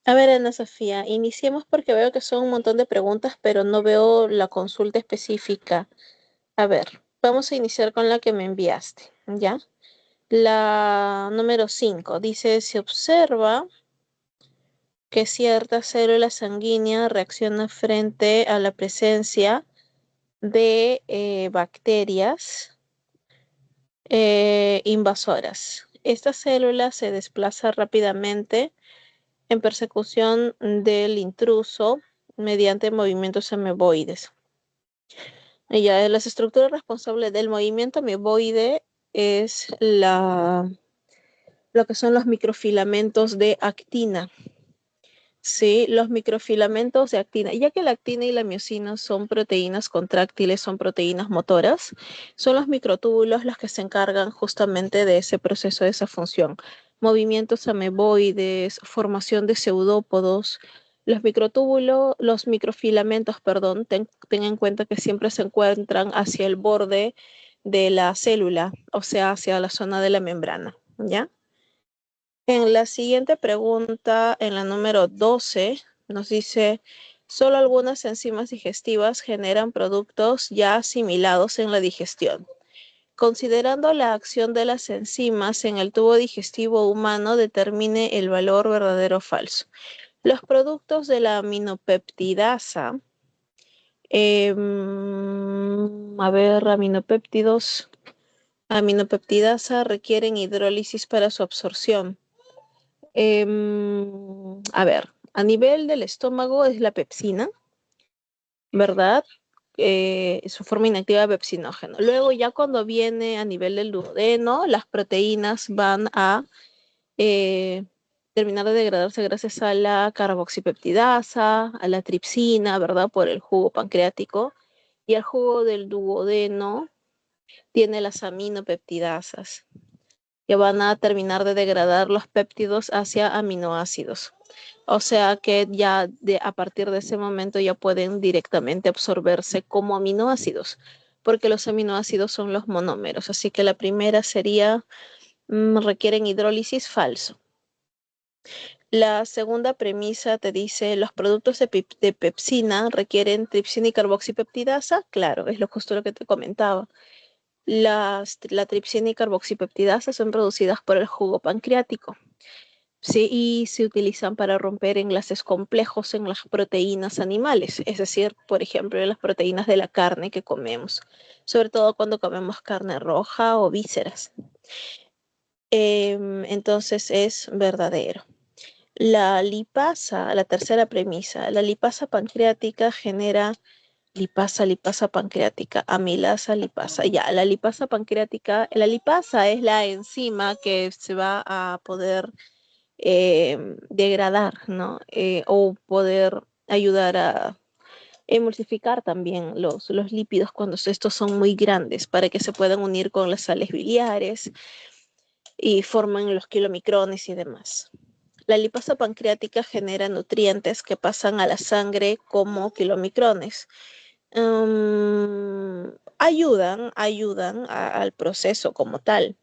A ver, Ana Sofía, iniciemos porque veo que son un montón de preguntas, pero no veo la consulta específica. A ver, vamos a iniciar con la que me enviaste, ¿ya? La número 5 dice, se observa que cierta célula sanguínea reacciona frente a la presencia de bacterias invasoras. Esta célula se desplaza rápidamente en persecución del intruso mediante movimientos ameboides. Y ya las estructuras responsables del movimiento ameboide es lo que son los microfilamentos de actina. Sí, los microfilamentos de actina, ya que la actina y la miosina son proteínas contráctiles, son proteínas motoras, son los microtúbulos los que se encargan justamente de ese proceso, de esa función. Movimientos ameboides, formación de pseudópodos. Los microtúbulos, los microfilamentos, perdón, ten en cuenta que siempre se encuentran hacia el borde de la célula, o sea, hacia la zona de la membrana, ¿ya? En la siguiente pregunta, en la número 12, nos dice, solo algunas enzimas digestivas generan productos ya asimilados en la digestión. Considerando la acción de las enzimas en el tubo digestivo humano, determine el valor verdadero o falso. Los productos de la aminopeptidasa, aminopeptidasa requieren hidrólisis para su absorción. A ver, a nivel del estómago es la pepsina, ¿verdad? Su forma inactiva de pepsinógeno. Luego ya cuando viene a nivel del duodeno, las proteínas van a eh, terminar de degradarse gracias a la carboxipeptidasa, a la tripsina, ¿verdad? Por el jugo pancreático. Y el jugo del duodeno tiene las aminopeptidasas, que van a terminar de degradar los péptidos hacia aminoácidos. O sea que ya a partir de ese momento ya pueden directamente absorberse como aminoácidos, porque los aminoácidos son los monómeros. Así que la primera sería, requieren hidrólisis, falso. La segunda premisa te dice, los productos de pepsina requieren tripsina y carboxipeptidasa. Claro, es justo lo que te comentaba. La tripsina y carboxipeptidasa son producidas por el jugo pancreático. Sí, y se utilizan para romper enlaces complejos en las proteínas animales, es decir, por ejemplo, en las proteínas de la carne que comemos, sobre todo cuando comemos carne roja o vísceras. Entonces es verdadero. La lipasa, la tercera premisa, la lipasa pancreática genera lipasa pancreática, amilasa, lipasa. Ya, la lipasa pancreática, la lipasa es la enzima que se va a poder degradar, ¿no? O poder ayudar a emulsificar también los lípidos cuando estos son muy grandes para que se puedan unir con las sales biliares y forman los kilomicrones y demás. La lipasa pancreática genera nutrientes que pasan a la sangre como kilomicrones. Ayudan al proceso como tal.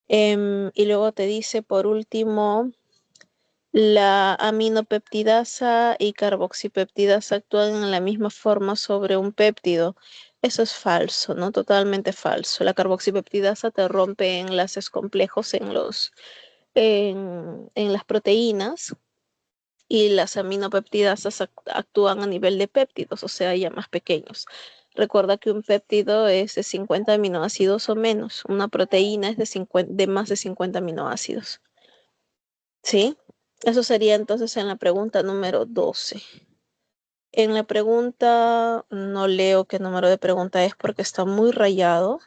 Y luego te dice, por último, la aminopeptidasa y carboxipeptidasa actúan en la misma forma sobre un péptido. Eso es falso, ¿no? Totalmente falso. La carboxipeptidasa te rompe enlaces complejos en las proteínas y las aminopeptidasas actúan a nivel de péptidos, o sea, ya más pequeños. Recuerda que un péptido es de 50 aminoácidos o menos. Una proteína es de más de 50 aminoácidos. ¿Sí? Eso sería entonces en la pregunta número 12. En la pregunta, no leo qué número de pregunta es porque está muy rayado,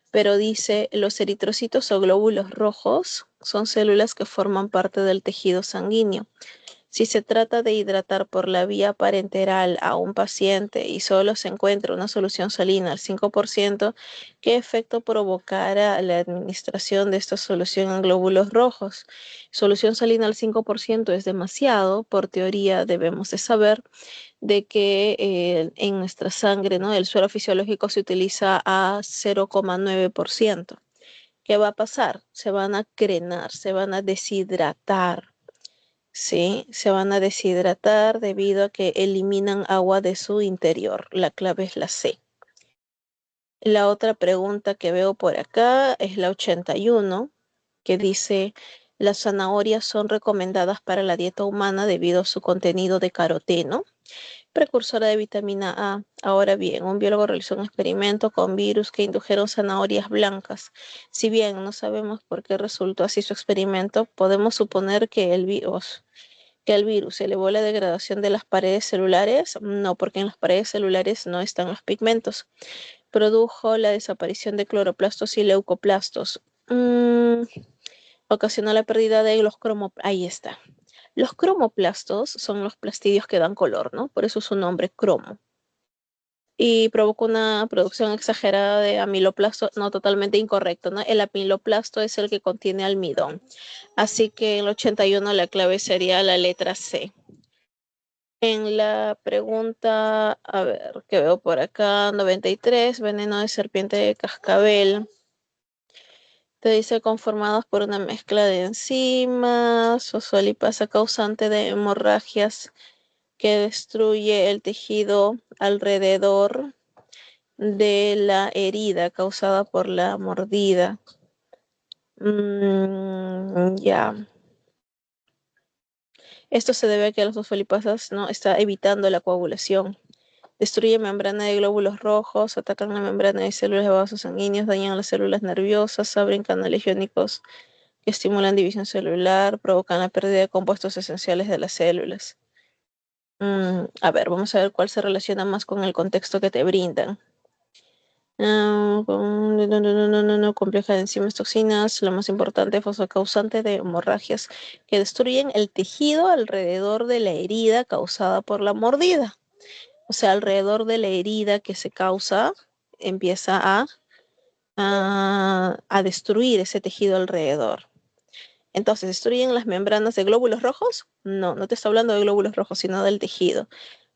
pero dice, los eritrocitos o glóbulos rojos son células que forman parte del tejido sanguíneo. Si se trata de hidratar por la vía parenteral a un paciente y solo se encuentra una solución salina al 5%, ¿qué efecto provocará la administración de esta solución en glóbulos rojos? Solución salina al 5% es demasiado. Por teoría debemos de saber de que en nuestra sangre, ¿no? El suero fisiológico se utiliza a 0,9%. ¿Qué va a pasar? Se van a crenar, se van a deshidratar. Sí, se van a deshidratar debido a que eliminan agua de su interior. La clave es la C. La otra pregunta que veo por acá es la 81, que dice, las zanahorias son recomendadas para la dieta humana debido a su contenido de caroteno, precursora de vitamina A. Ahora bien, un biólogo realizó un experimento con virus que indujeron zanahorias blancas. Si bien no sabemos por qué resultó así su experimento, podemos suponer que el virus elevó la degradación de las paredes celulares. No, porque en las paredes celulares no están los pigmentos. Produjo la desaparición de cloroplastos y leucoplastos. Ocasionó la pérdida de los cromoplastos. Ahí está. Los cromoplastos son los plastidios que dan color, ¿no? Por eso su nombre, cromo. Y provoca una producción exagerada de amiloplasto, no, totalmente incorrecto, ¿no? El amiloplasto es el que contiene almidón. Así que en el 81 la clave sería la letra C. En la pregunta, a ver, que veo por acá, 93, veneno de serpiente de cascabel. Te dice conformados por una mezcla de enzimas o solipasa causante de hemorragias que destruye el tejido alrededor de la herida causada por la mordida. Ya. Esto se debe a que los fosfolipasas no está evitando la coagulación. Destruye membrana de glóbulos rojos, atacan la membrana de células de vasos sanguíneos, dañan las células nerviosas, abren canales iónicos que estimulan división celular, provocan la pérdida de compuestos esenciales de las células. A ver, vamos a ver cuál se relaciona más con el contexto que te brindan. Compleja de enzimas toxinas, la más importante, causante de hemorragias que destruyen el tejido alrededor de la herida causada por la mordida. O sea, alrededor de la herida que se causa, empieza a destruir ese tejido alrededor. Entonces, ¿destruyen las membranas de glóbulos rojos? No, no te estoy hablando de glóbulos rojos, sino del tejido.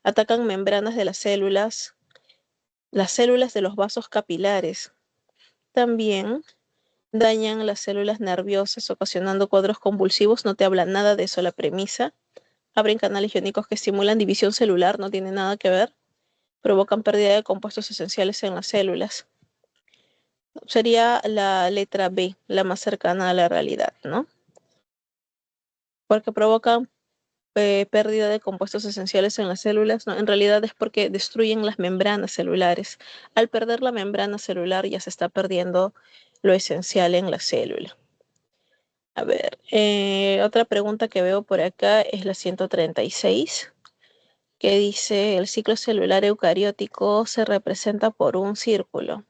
Atacan membranas de las células de los vasos capilares. También dañan las células nerviosas, ocasionando cuadros convulsivos. No te habla nada de eso la premisa. Abren canales iónicos que estimulan división celular, no tiene nada que ver. Provocan pérdida de compuestos esenciales en las células. Sería la letra B, la más cercana a la realidad, ¿no? Porque provocan pérdida de compuestos esenciales en las células, no, en realidad es porque destruyen las membranas celulares. Al perder la membrana celular ya se está perdiendo lo esencial en la célula. A ver, otra pregunta que veo por acá es la 136, que dice, el ciclo celular eucariótico se representa por un círculo,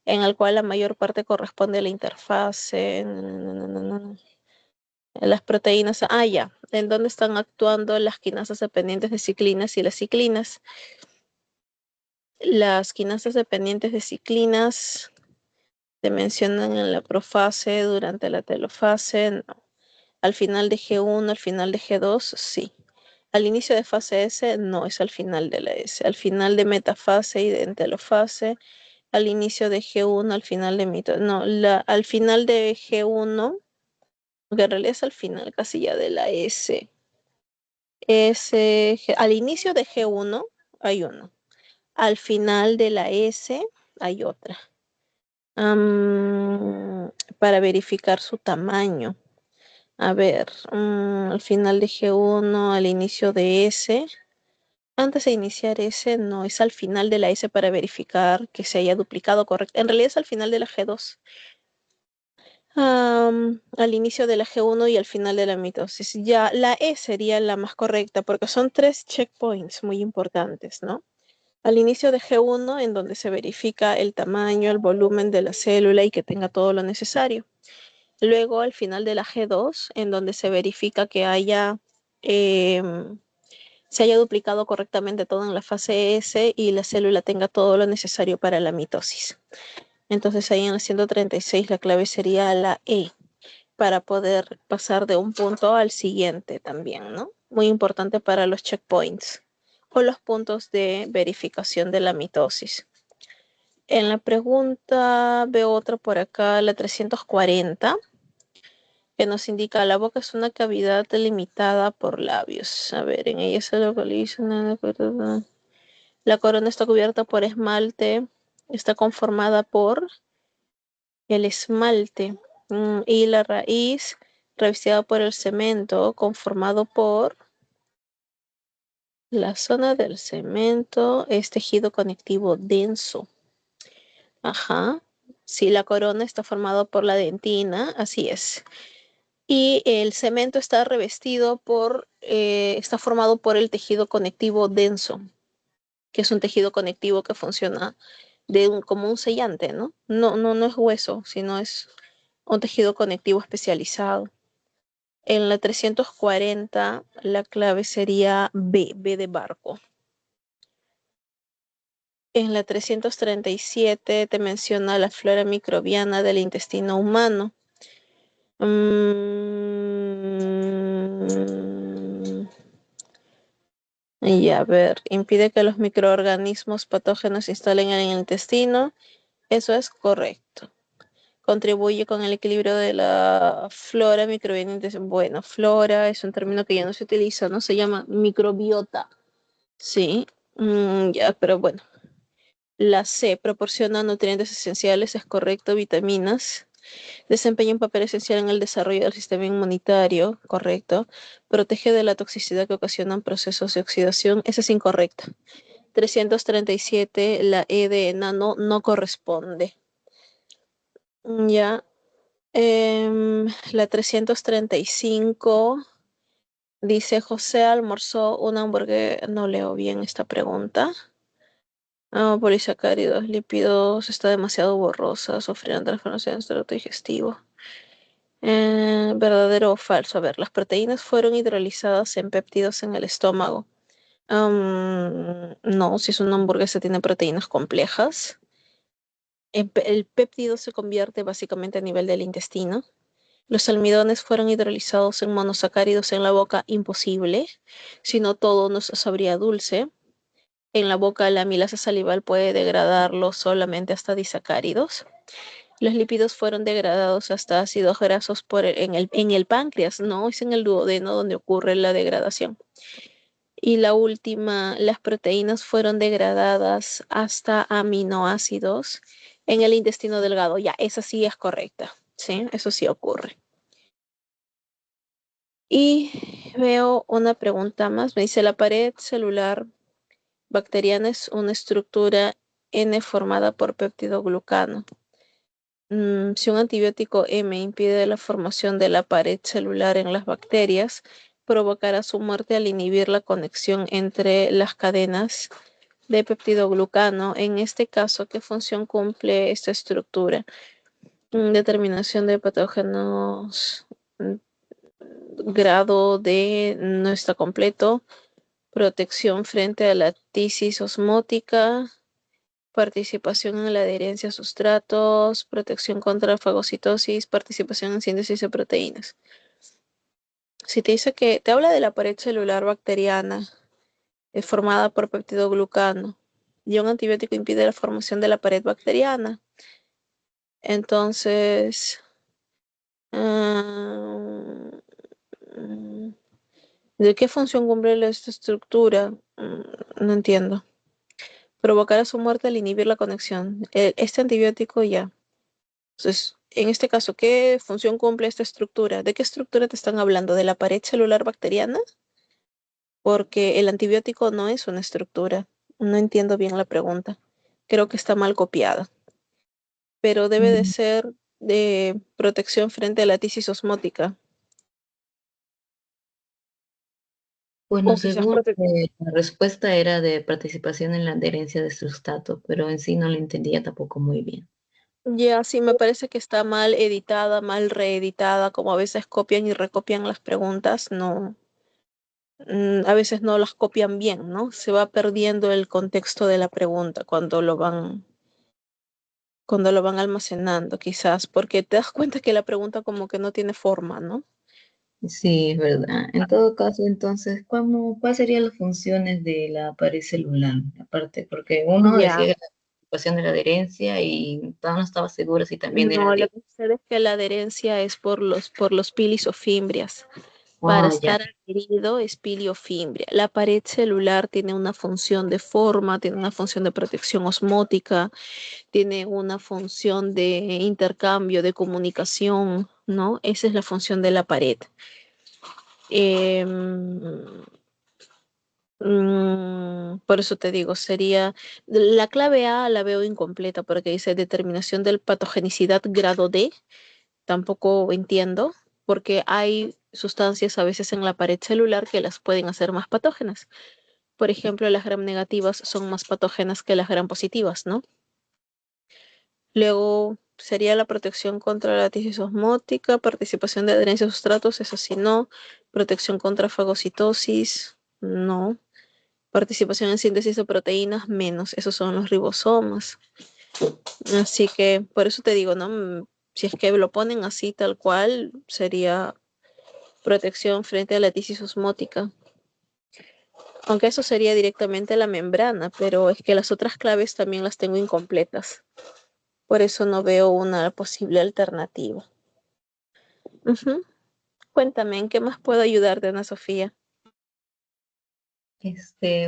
en el cual la mayor parte corresponde a la interfase. Las proteínas, ya, en dónde están actuando las quinasas dependientes de ciclinas y las ciclinas. Las quinasas dependientes de ciclinas se mencionan en la profase, durante la telofase, no. Al final de G1, al final de G2, sí. Al inicio de fase S, no, es al final de la S. Al final de metafase y de telofase, al inicio de G1, al final de no, al final de G1, que en realidad es al final casi ya de la S. Al inicio de G1 hay uno. Al final de la S hay otra. Para verificar su tamaño. A ver, al final de G1, al inicio de S. Antes de iniciar S, no, es al final de la S para verificar que se haya duplicado correcto. En realidad es al final de la G2. Al inicio de la G1 y al final de la mitosis. Ya la E sería la más correcta porque son 3 checkpoints muy importantes, ¿no? Al inicio de G1, en donde se verifica el tamaño, el volumen de la célula y que tenga todo lo necesario. Luego, al final de la G2, en donde se verifica que se haya duplicado correctamente todo en la fase S y la célula tenga todo lo necesario para la mitosis. Entonces ahí en la 136 la clave sería la E, para poder pasar de un punto al siguiente también, ¿no? Muy importante para los checkpoints o los puntos de verificación de la mitosis. En la pregunta veo otra por acá, la 340, que nos indica la boca es una cavidad delimitada por labios. A ver, en ella se localiza la corona está cubierta por esmalte, está conformada por el esmalte y la raíz revestida por el cemento, conformado por la zona del cemento, es tejido conectivo denso. Ajá. Sí, la corona está formada por la dentina, así es. Y el cemento está revestido está formado por el tejido conectivo denso, que es un tejido conectivo que funciona como un sellante, ¿no? No es hueso, sino es un tejido conectivo especializado. En la 340, la clave sería B de barco. En la 337 te menciona la flora microbiana del intestino humano. Y a ver, impide que los microorganismos patógenos se instalen en el intestino. Eso es correcto. Contribuye con el equilibrio de la flora microbiana. Bueno, flora es un término que ya no se utiliza, ¿no? Se llama microbiota. Sí, ya, pero bueno. La C proporciona nutrientes esenciales, es correcto, vitaminas. Desempeña un papel esencial en el desarrollo del sistema inmunitario, correcto. Protege de la toxicidad que ocasionan procesos de oxidación, esa es incorrecta. 337, la E de enano no corresponde. Ya. La 335 dice José almorzó una hamburguesa. No leo bien esta pregunta. Polisacáridos, lípidos, está demasiado borrosa, sufrieron transformaciones del digestivo. ¿Verdadero o falso? A ver, las proteínas fueron hidrolizadas en péptidos en el estómago. No, si es una hamburguesa tiene proteínas complejas. El péptido se convierte básicamente a nivel del intestino. Los almidones fueron hidrolizados en monosacáridos en la boca, imposible. Si no, todo nos sabría dulce. En la boca, la amilasa salival puede degradarlo solamente hasta disacáridos. Los lípidos fueron degradados hasta ácidos grasos en el páncreas, no es en el duodeno donde ocurre la degradación. Y la última, las proteínas fueron degradadas hasta aminoácidos en el intestino delgado. Ya, esa sí es correcta, ¿sí? Eso sí ocurre. Y veo una pregunta más. Me dice, la pared celular bacteriana es una estructura N formada por peptidoglucano. Si un antibiótico M impide la formación de la pared celular en las bacterias, provocará su muerte al inhibir la conexión entre las cadenas de peptidoglucano. En este caso, ¿qué función cumple esta estructura? Determinación de patógenos, grado de no está completo, protección frente a la tisis osmótica, participación en la adherencia a sustratos, protección contra la fagocitosis, participación en síntesis de proteínas. Si te dice que te habla de la pared celular bacteriana formada por peptidoglucano y un antibiótico impide la formación de la pared bacteriana, entonces, ¿de qué función cumple esta estructura? No entiendo. Provocará su muerte al inhibir la conexión. Este antibiótico ya. Entonces, en este caso, ¿qué función cumple esta estructura? ¿De qué estructura te están hablando? ¿De la pared celular bacteriana? Porque el antibiótico no es una estructura. No entiendo bien la pregunta. Creo que está mal copiada. Pero debe de ser de protección frente a la tisis osmótica. Bueno, O quizás según protección. la respuesta era de participación en la adherencia de sustrato, pero en sí no lo entendía tampoco muy bien. Ya, sí, me parece que está mal editada, mal reeditada, como a veces copian y recopian las preguntas, no, a veces no las copian bien, ¿no? Se va perdiendo el contexto de la pregunta cuando lo van almacenando, quizás, porque te das cuenta que la pregunta como que no tiene forma, ¿no? Sí, es verdad. En todo caso, entonces, ¿cuáles serían las funciones de la pared celular? Aparte, porque uno Ya, decía participación de la adherencia y no estaba segura si también era No, lo de... que sucede es que la adherencia es por los pilis o fimbrias. Para Oh, ya. estar adherido es pili o fimbria. La pared celular tiene una función de forma, tiene una función de protección osmótica, tiene una función de intercambio, de comunicación, ¿no? Esa es la función de la pared. Em, por eso te digo, sería la clave A la veo incompleta porque dice determinación del patogenicidad grado D. Tampoco entiendo porque hay sustancias a veces en la pared celular que las pueden hacer más patógenas. Por ejemplo, las gram negativas son más patógenas que las gram positivas, ¿no? Luego sería la protección contra la tisis osmótica, participación de adherencia a sustratos, eso sí no. Protección contra fagocitosis, no. Participación en síntesis de proteínas, menos. Esos son los ribosomas. Así que por eso te digo, ¿no? Si es que lo ponen así tal cual, sería protección frente a la tisis osmótica. Aunque eso sería directamente la membrana, pero es que las otras claves también las tengo incompletas. Por eso no veo una posible alternativa. Ujú. Cuéntame, ¿en qué más puedo ayudarte, Ana Sofía?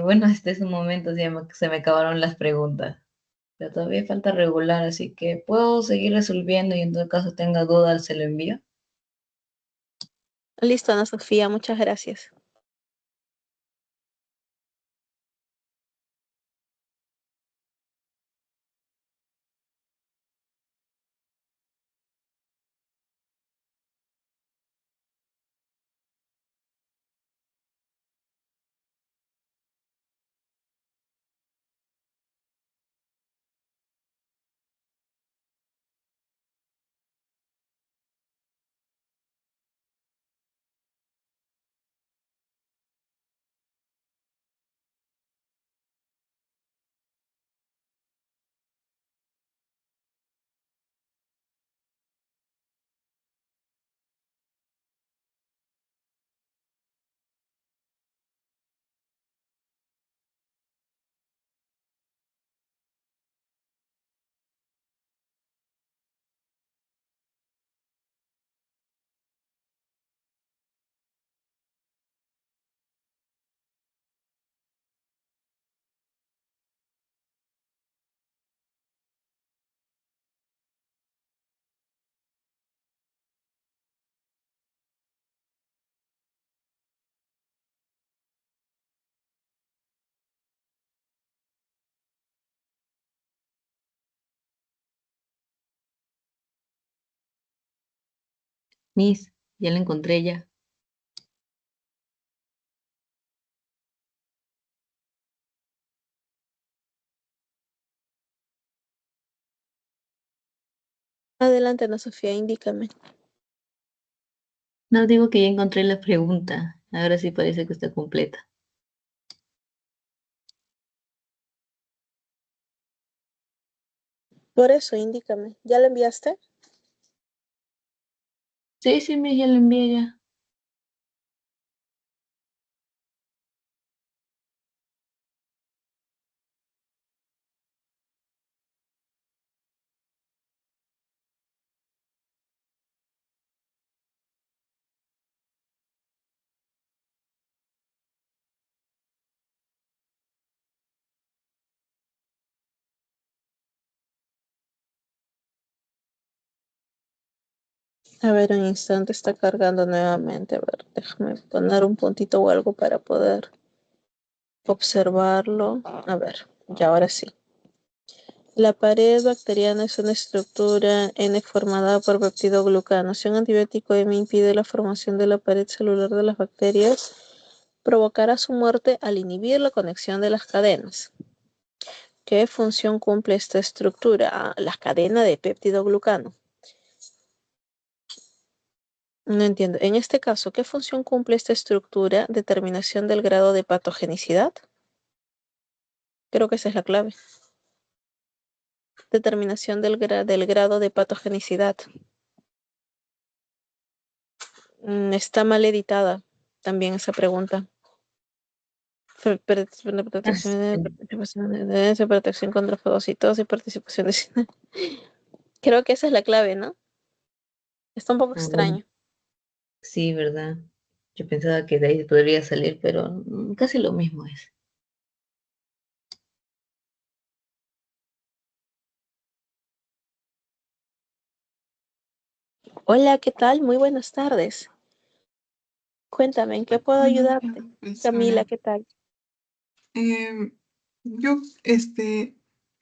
Bueno, este es un momento, se me acabaron las preguntas. Pero todavía falta regular, así que puedo seguir resolviendo y en todo caso tenga dudas, se lo envío. Listo, Ana Sofía, muchas gracias. Miss, ya la encontré ya. Adelante, Ana Sofía, indícame. No digo que ya encontré la pregunta. Ahora sí parece que está completa. Por eso, indícame. ¿Ya lo enviaste? Sí, sí, Miss, ya la envié ya. A ver, un instante, está cargando nuevamente. A ver, déjame poner un puntito o algo para poder observarlo. A ver, ya ahora sí. La pared bacteriana es una estructura N formada por peptidoglucano. Si un antibiótico M impide la formación de la pared celular de las bacterias, provocará su muerte al inhibir la conexión de las cadenas. ¿Qué función cumple esta estructura? La cadena de peptidoglucano. No entiendo. En este caso, ¿qué función cumple esta estructura? Determinación del grado de patogenicidad. Creo que esa es la clave. Determinación del grado de patogenicidad. Está mal editada también esa pregunta. Ah, sí. Protección contra fagocitos y participación de... Creo que esa es la clave, ¿no? Está un poco Ah, bueno, extraño. sí, ¿verdad? Yo pensaba que de ahí podría salir, pero casi lo mismo es. Hola, ¿qué tal? Muy buenas tardes. Cuéntame, ¿en qué puedo Buenas ayudarte? tardes, Camila, Sara. ¿qué tal? Em, yo,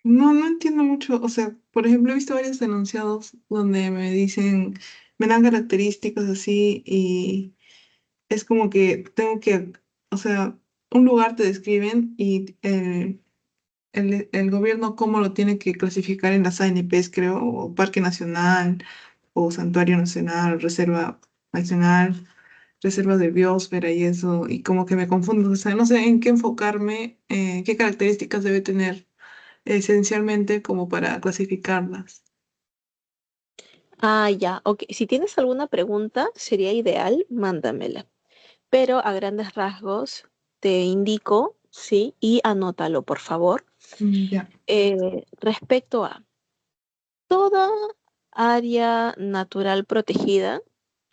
no entiendo mucho, o sea, por ejemplo, he visto varios enunciados donde me dicen, me dan características así y es como que tengo que, o sea, un lugar te describen y el gobierno cómo lo tiene que clasificar en las ANPs, creo, o Parque Nacional, o Santuario Nacional, Reserva Nacional, reservas de biosfera y eso, y como que me confundo, o sea, no sé en qué enfocarme, qué características debe tener esencialmente como para clasificarlas. Ah, ya, ok. Si tienes alguna pregunta, sería ideal, mándamela. Pero a grandes rasgos te indico, sí, y anótalo, por favor. Ya. Respecto a toda área natural protegida,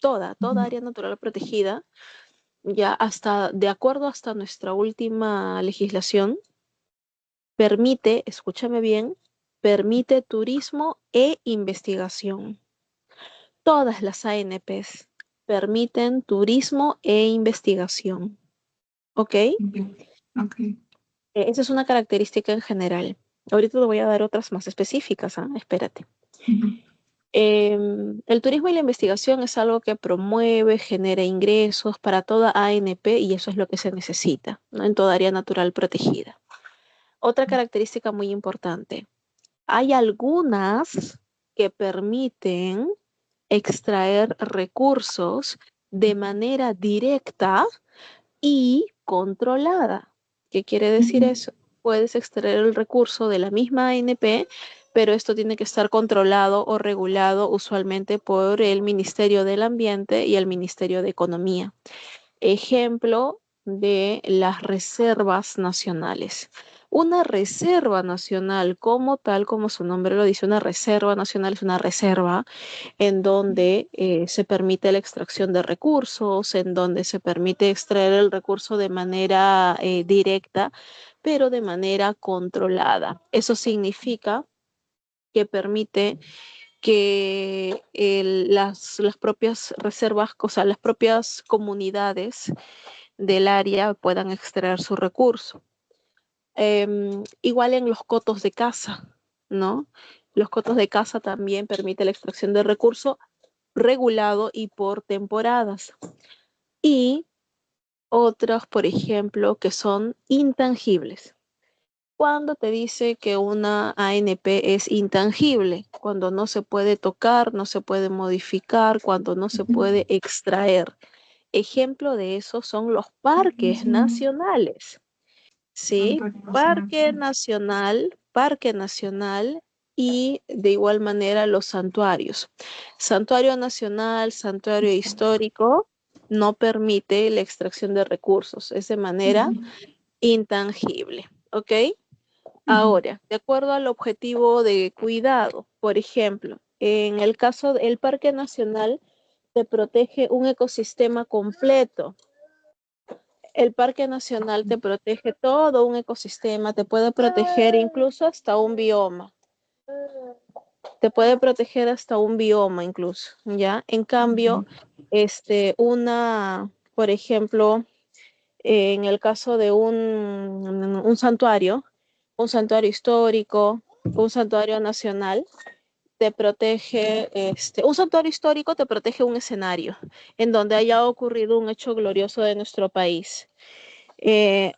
toda Ujú. área natural protegida, ya hasta, de acuerdo hasta nuestra última legislación, permite, escúchame bien, permite turismo e investigación. Todas las ANPs permiten turismo e investigación. ¿Ok? Ya. Ok. Esa es una característica en general. Ahorita te voy a dar otras más específicas, ¿ah? Espérate. Ujú. El turismo y la investigación es algo que promueve, genera ingresos para toda ANP y eso es lo que se necesita, ¿no? En toda área natural protegida. Otra característica muy importante. Hay algunas que permiten extraer recursos de manera directa y controlada. ¿Qué quiere decir Ujú. eso? Puedes extraer el recurso de la misma ANP, pero esto tiene que estar controlado o regulado usualmente por el Ministerio del Ambiente y el Ministerio de Economía. Ejemplo de las reservas nacionales. Una reserva nacional, como tal, como su nombre lo dice, una reserva nacional es una reserva en donde se permite la extracción de recursos, en donde se permite extraer el recurso de manera directa, pero de manera controlada. Eso significa que permite que las propias reservas, o sea, las propias comunidades del área puedan extraer su recurso. Igual en los cotos de caza, ¿no? Los cotos de caza también permiten la extracción de recursos regulado y por temporadas. Y otros, por ejemplo, que son intangibles. Cuando te dice que una ANP es intangible, cuando no se puede tocar, no se puede modificar, cuando no se Ujú. puede extraer. Ejemplo de eso son los parques Buenísimo. nacionales. Al Sí, Parque Nacional, sí. parque nacional y de igual manera los santuarios. Santuario nacional, santuario histórico, no permite la extracción de recursos, es de manera Ujú. intangible, ¿ok? Ujú. Ahora, de acuerdo al objetivo de cuidado, por ejemplo, en el caso del Parque Nacional, te protege un ecosistema completo. El Parque Nacional te protege todo un ecosistema, te puede proteger incluso hasta un bioma. Te puede proteger hasta un bioma incluso, ¿ya? En cambio, por ejemplo, en el caso de un santuario histórico, un santuario nacional, te protege, un santuario histórico te protege un escenario en donde haya ocurrido un hecho glorioso de nuestro país.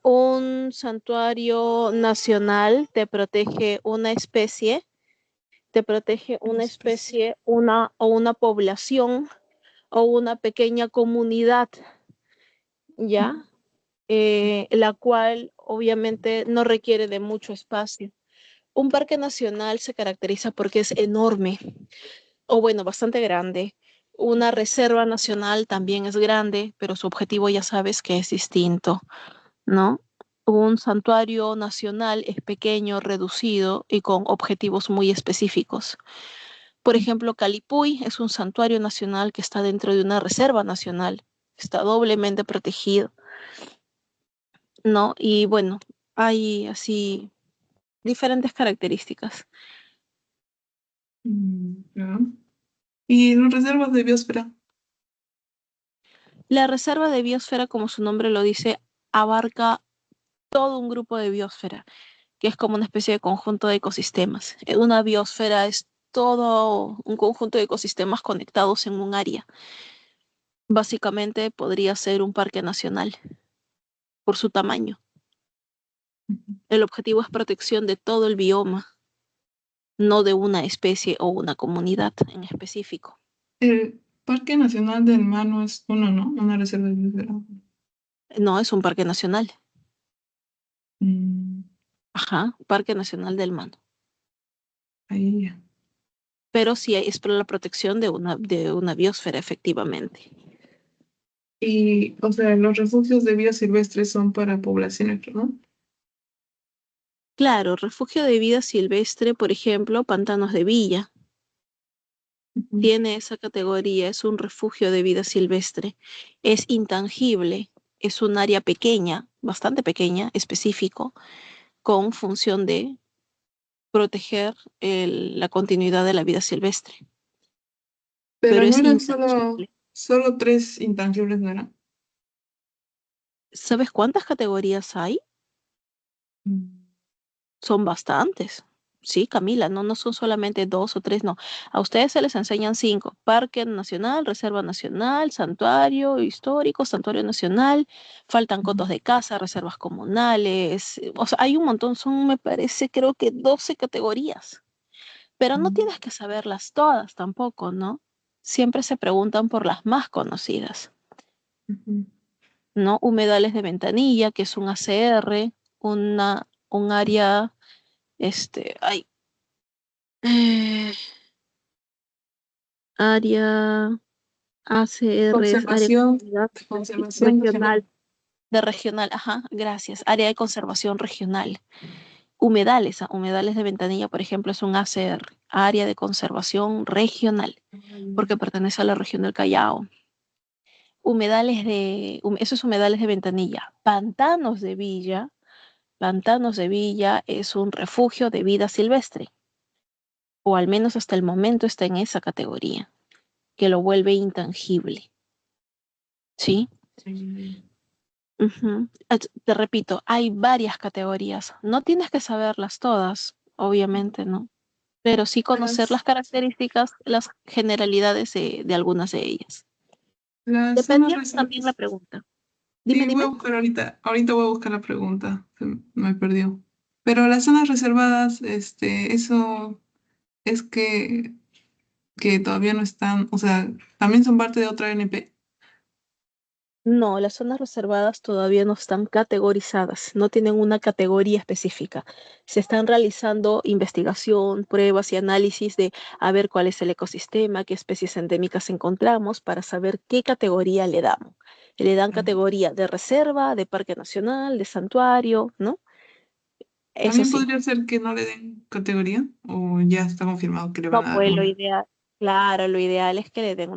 Un santuario nacional te protege una Especie. especie, o una población o una pequeña comunidad, ¿ya? La cual obviamente no requiere de mucho espacio. Un parque nacional se caracteriza porque es enorme, o bueno, bastante grande. Una reserva nacional también es grande, pero su objetivo ya sabes que es distinto, ¿no? Un santuario nacional es pequeño, reducido y con objetivos muy específicos. Por ejemplo, Calipuy es un santuario nacional que está dentro de una reserva nacional. Está doblemente protegido, ¿no? Y bueno, hay así diferentes características. Ya. ¿Y las reservas de biosfera? La reserva de biosfera, como su nombre lo dice, abarca todo un grupo de biosfera, que es como una especie de conjunto de ecosistemas. Una biosfera es todo un conjunto de ecosistemas conectados en un área. Básicamente podría ser un parque nacional por su tamaño. El objetivo es protección de todo el bioma, no de una especie o una comunidad en específico. El Parque Nacional del Mano es uno, ¿no? Una reserva de biosfera. No es un parque nacional. Mm, Ajá, Parque Nacional del Mano. ahí ya. Pero sí es para la protección de una biosfera, efectivamente. Y, o sea, los refugios de vida silvestre son para poblaciones, ¿no? Claro, refugio de vida silvestre, por ejemplo, Pantanos de Villa, Ujú. tiene esa categoría, es un refugio de vida silvestre. Es intangible, es un área pequeña, bastante pequeña, específico, con función de proteger la continuidad de la vida silvestre, Pero pero no es eran solo, intangible. solo tres intangibles, ¿no eran? ¿Sabes cuántas categorías hay? Mm. Son bastantes. Sí, Camila, no son solamente dos o tres, no. A ustedes se les enseñan cinco: Parque Nacional, Reserva Nacional, Santuario Histórico, Santuario Nacional, faltan cotos de caza, reservas comunales, o sea, hay un montón, son, me parece, creo que 12 categorías, pero no Mm. tienes que saberlas todas tampoco, ¿no? Siempre se preguntan por las más conocidas, Ujú. ¿no? Humedales de Ventanilla, que es un ACR, un área, ay, eh, área ACR es área de Conservación, comunidad conservación regional. regional, de regional, ajá, gracias, área de conservación regional. Humedales, humedales de Ventanilla, por ejemplo, es un ACR, área de conservación regional, porque pertenece a la región del Callao. Esos humedales de Ventanilla. Pantanos de Villa es un refugio de vida silvestre, o al menos hasta el momento está en esa categoría, que lo vuelve intangible, ¿sí? Sí. Ujú. Te repito, hay varias categorías. No tienes que saberlas todas, obviamente, ¿no? Pero sí conocer Las, las características, las generalidades de algunas de ellas. las zonas Dependiendo también la reservadas. pregunta. Sí, Dime, voy dime. a buscar ahorita. Ahorita voy a buscar la pregunta. Me perdió. Pero las zonas reservadas, eso es que todavía no están, o sea, también son parte de otra NP. No, las zonas reservadas todavía no están categorizadas, no tienen una categoría específica. Se están realizando investigación, pruebas y análisis de a ver cuál es el ecosistema, qué especies endémicas encontramos para saber qué categoría le damos. Le dan Ah, categoría de reserva, de parque nacional, de santuario, ¿no? Eso también sí. podría ser que no le den categoría o ya está confirmado que le van No, a dar pues lo una. ideal, claro, lo ideal es que le den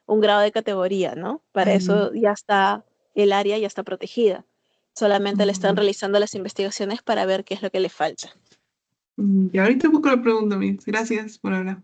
un grado de categoría, ¿no? Para Ahí. eso ya está, el área ya está protegida. Solamente le están Mm, realizando las investigaciones para ver qué es lo que le falta. y ahorita busco la pregunta, Miss. Gracias por hablar.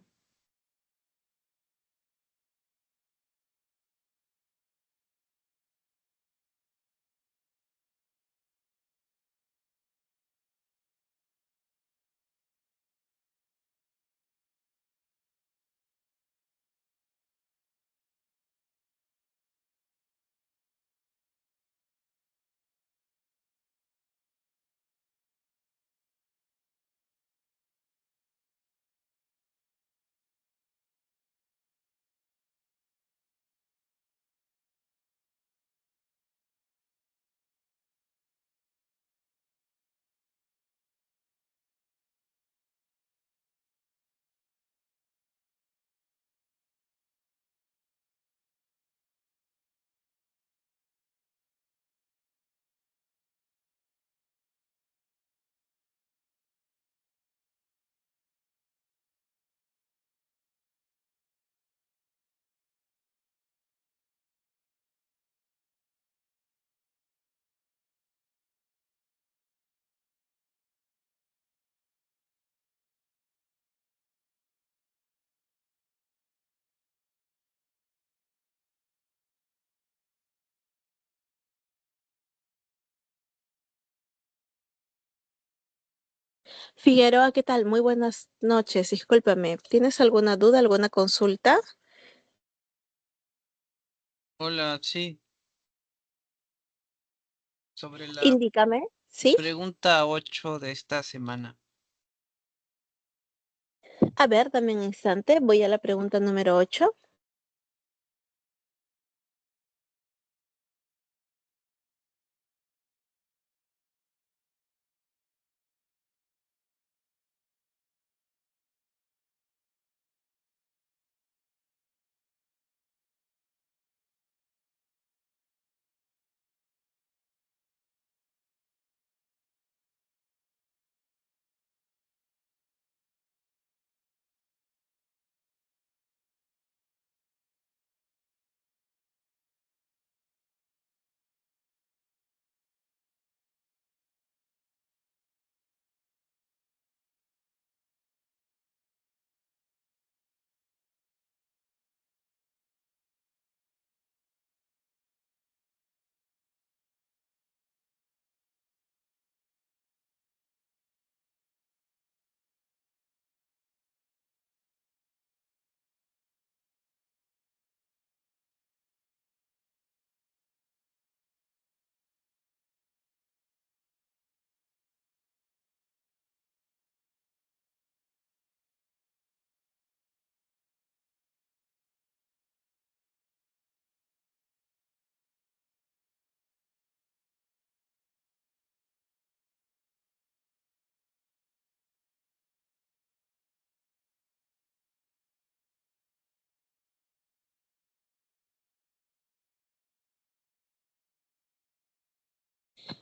Figueroa, ¿qué tal? Muy buenas noches. Discúlpame, ¿tienes alguna duda, alguna consulta? Hola, sí, sobre la Indícame, ¿sí? pregunta 8 de esta semana. A ver, dame un instante. Voy a la pregunta número 8.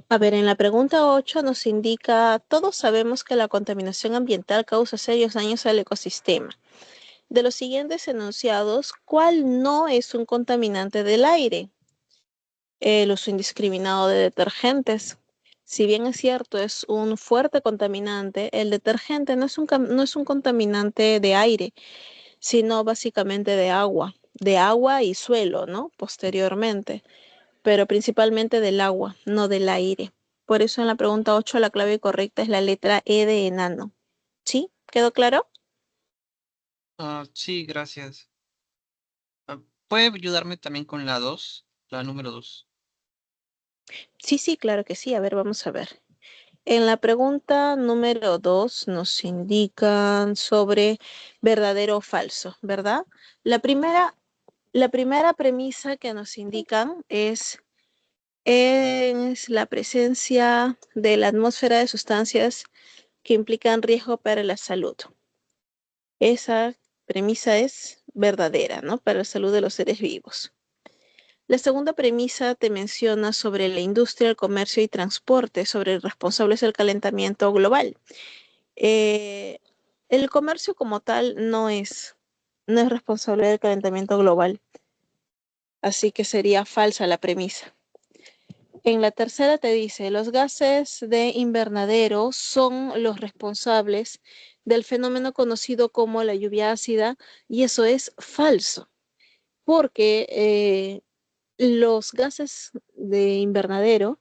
A ver, en la pregunta 8 nos indica, todos sabemos que la contaminación ambiental causa serios daños al ecosistema. De los siguientes enunciados, ¿cuál no es un contaminante del aire? El uso indiscriminado de detergentes. Si bien es cierto, es un fuerte contaminante, el detergente no es un contaminante de aire, sino básicamente de agua y suelo, ¿no? Posteriormente, pero principalmente del agua, no del aire. Por eso en la pregunta 8 la clave correcta es la letra E de enano. ¿Sí? ¿Quedó claro? Sí, gracias. ¿Puede ayudarme también con la 2, la número 2? Sí, sí, claro que sí. A ver, vamos a ver. En la pregunta número 2 nos indican sobre verdadero o falso, ¿verdad? La primera, la primera premisa que nos indican es la presencia de la atmósfera de sustancias que implican riesgo para la salud. Esa premisa es verdadera, ¿no? Para la salud de los seres vivos. La segunda premisa te menciona sobre la industria, el comercio y transporte, sobre responsables del calentamiento global. Eh, el comercio como tal no es responsable del calentamiento global, así que sería falsa la premisa. En la tercera te dice, los gases de invernadero son los responsables del fenómeno conocido como la lluvia ácida, y eso es falso, porque los gases de invernadero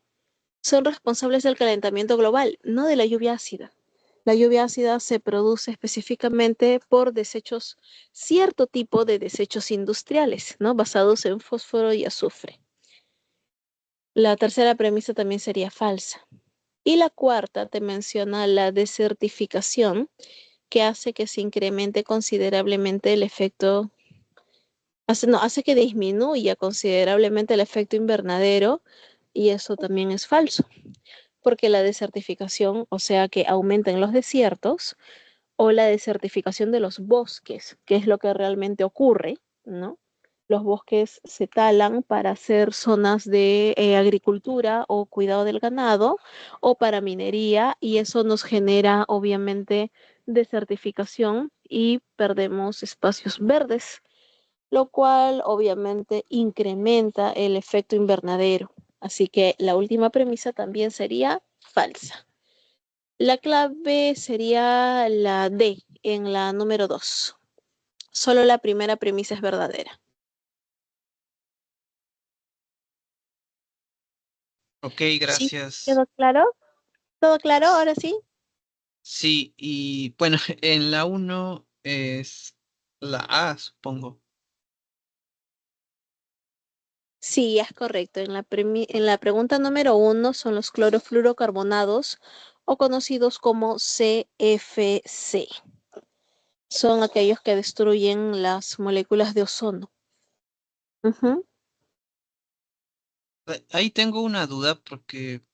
son responsables del calentamiento global, no de la lluvia ácida. La lluvia ácida se produce específicamente por desechos, cierto tipo de desechos industriales, ¿no? Basados en fósforo y azufre. La tercera premisa también sería falsa. Y la cuarta te menciona la desertificación, que hace que se incremente considerablemente el efecto, hace que disminuya considerablemente el efecto invernadero, y eso también es falso, porque la desertificación, o sea que aumentan los desiertos, o la desertificación de los bosques, que es lo que realmente ocurre, ¿no? Los bosques se talan para hacer zonas de agricultura o cuidado del ganado o para minería, y eso nos genera obviamente desertificación y perdemos espacios verdes, lo cual obviamente incrementa el efecto invernadero. Así que la última premisa también sería falsa. La clave sería la D en la número 2. Solo la primera premisa es verdadera. Ok, ¿Sí? gracias. ¿Quedó claro? ¿Todo claro? Ahora sí. Sí, y bueno, en la uno es la A, supongo. Sí, es correcto. En la pregunta número 1 son los clorofluorocarbonados o conocidos como CFC. Son aquellos que destruyen las moléculas de ozono. Ujú. Ahí tengo una duda porque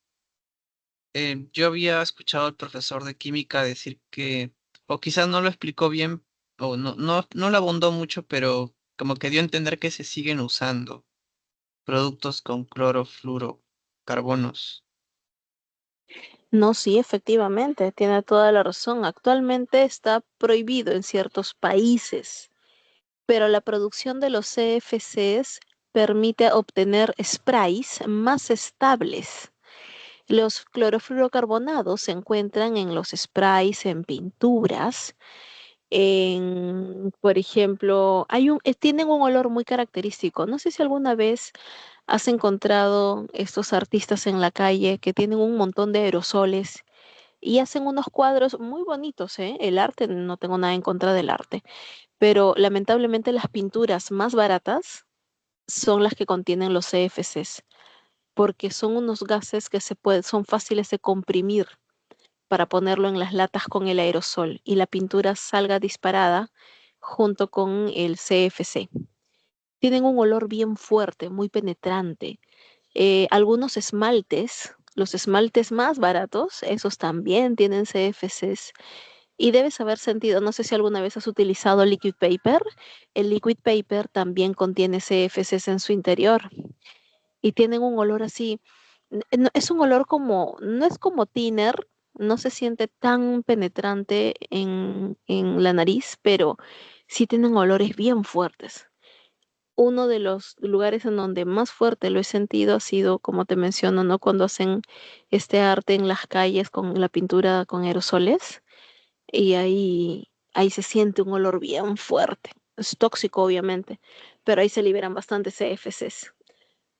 yo había escuchado al profesor de química decir que, o quizás no lo explicó bien, o no lo abundó mucho, pero como que dio a entender que se siguen usando productos con clorofluorocarbonos. No, sí, efectivamente, tiene toda la razón. Actualmente está prohibido en ciertos países, pero la producción de los CFCs permite obtener sprays más estables. Los clorofluorocarbonados se encuentran en los sprays, en pinturas, por ejemplo, tienen un olor muy característico. No sé si alguna vez has encontrado estos artistas en la calle que tienen un montón de aerosoles y hacen unos cuadros muy bonitos, ¿eh? El arte, no tengo nada en contra del arte, pero lamentablemente las pinturas más baratas son las que contienen los CFCs, porque son unos gases que son fáciles de comprimir para ponerlo en las latas con el aerosol y la pintura salga disparada junto con el CFC. Tienen un olor bien fuerte, muy penetrante. Algunos esmaltes, los esmaltes más baratos, esos también tienen CFCs. Y debes haber sentido, no sé si alguna vez has utilizado liquid paper. El liquid paper también contiene CFCs en su interior y tienen un olor así. Es un olor como, no es como thinner, no se siente tan penetrante en la nariz, pero sí tienen olores bien fuertes. Uno de los lugares en donde más fuerte lo he sentido ha sido, como te menciono, ¿no? Cuando hacen este arte en las calles con la pintura con aerosoles y ahí se siente un olor bien fuerte. Es tóxico, obviamente, pero ahí se liberan bastantes CFCs.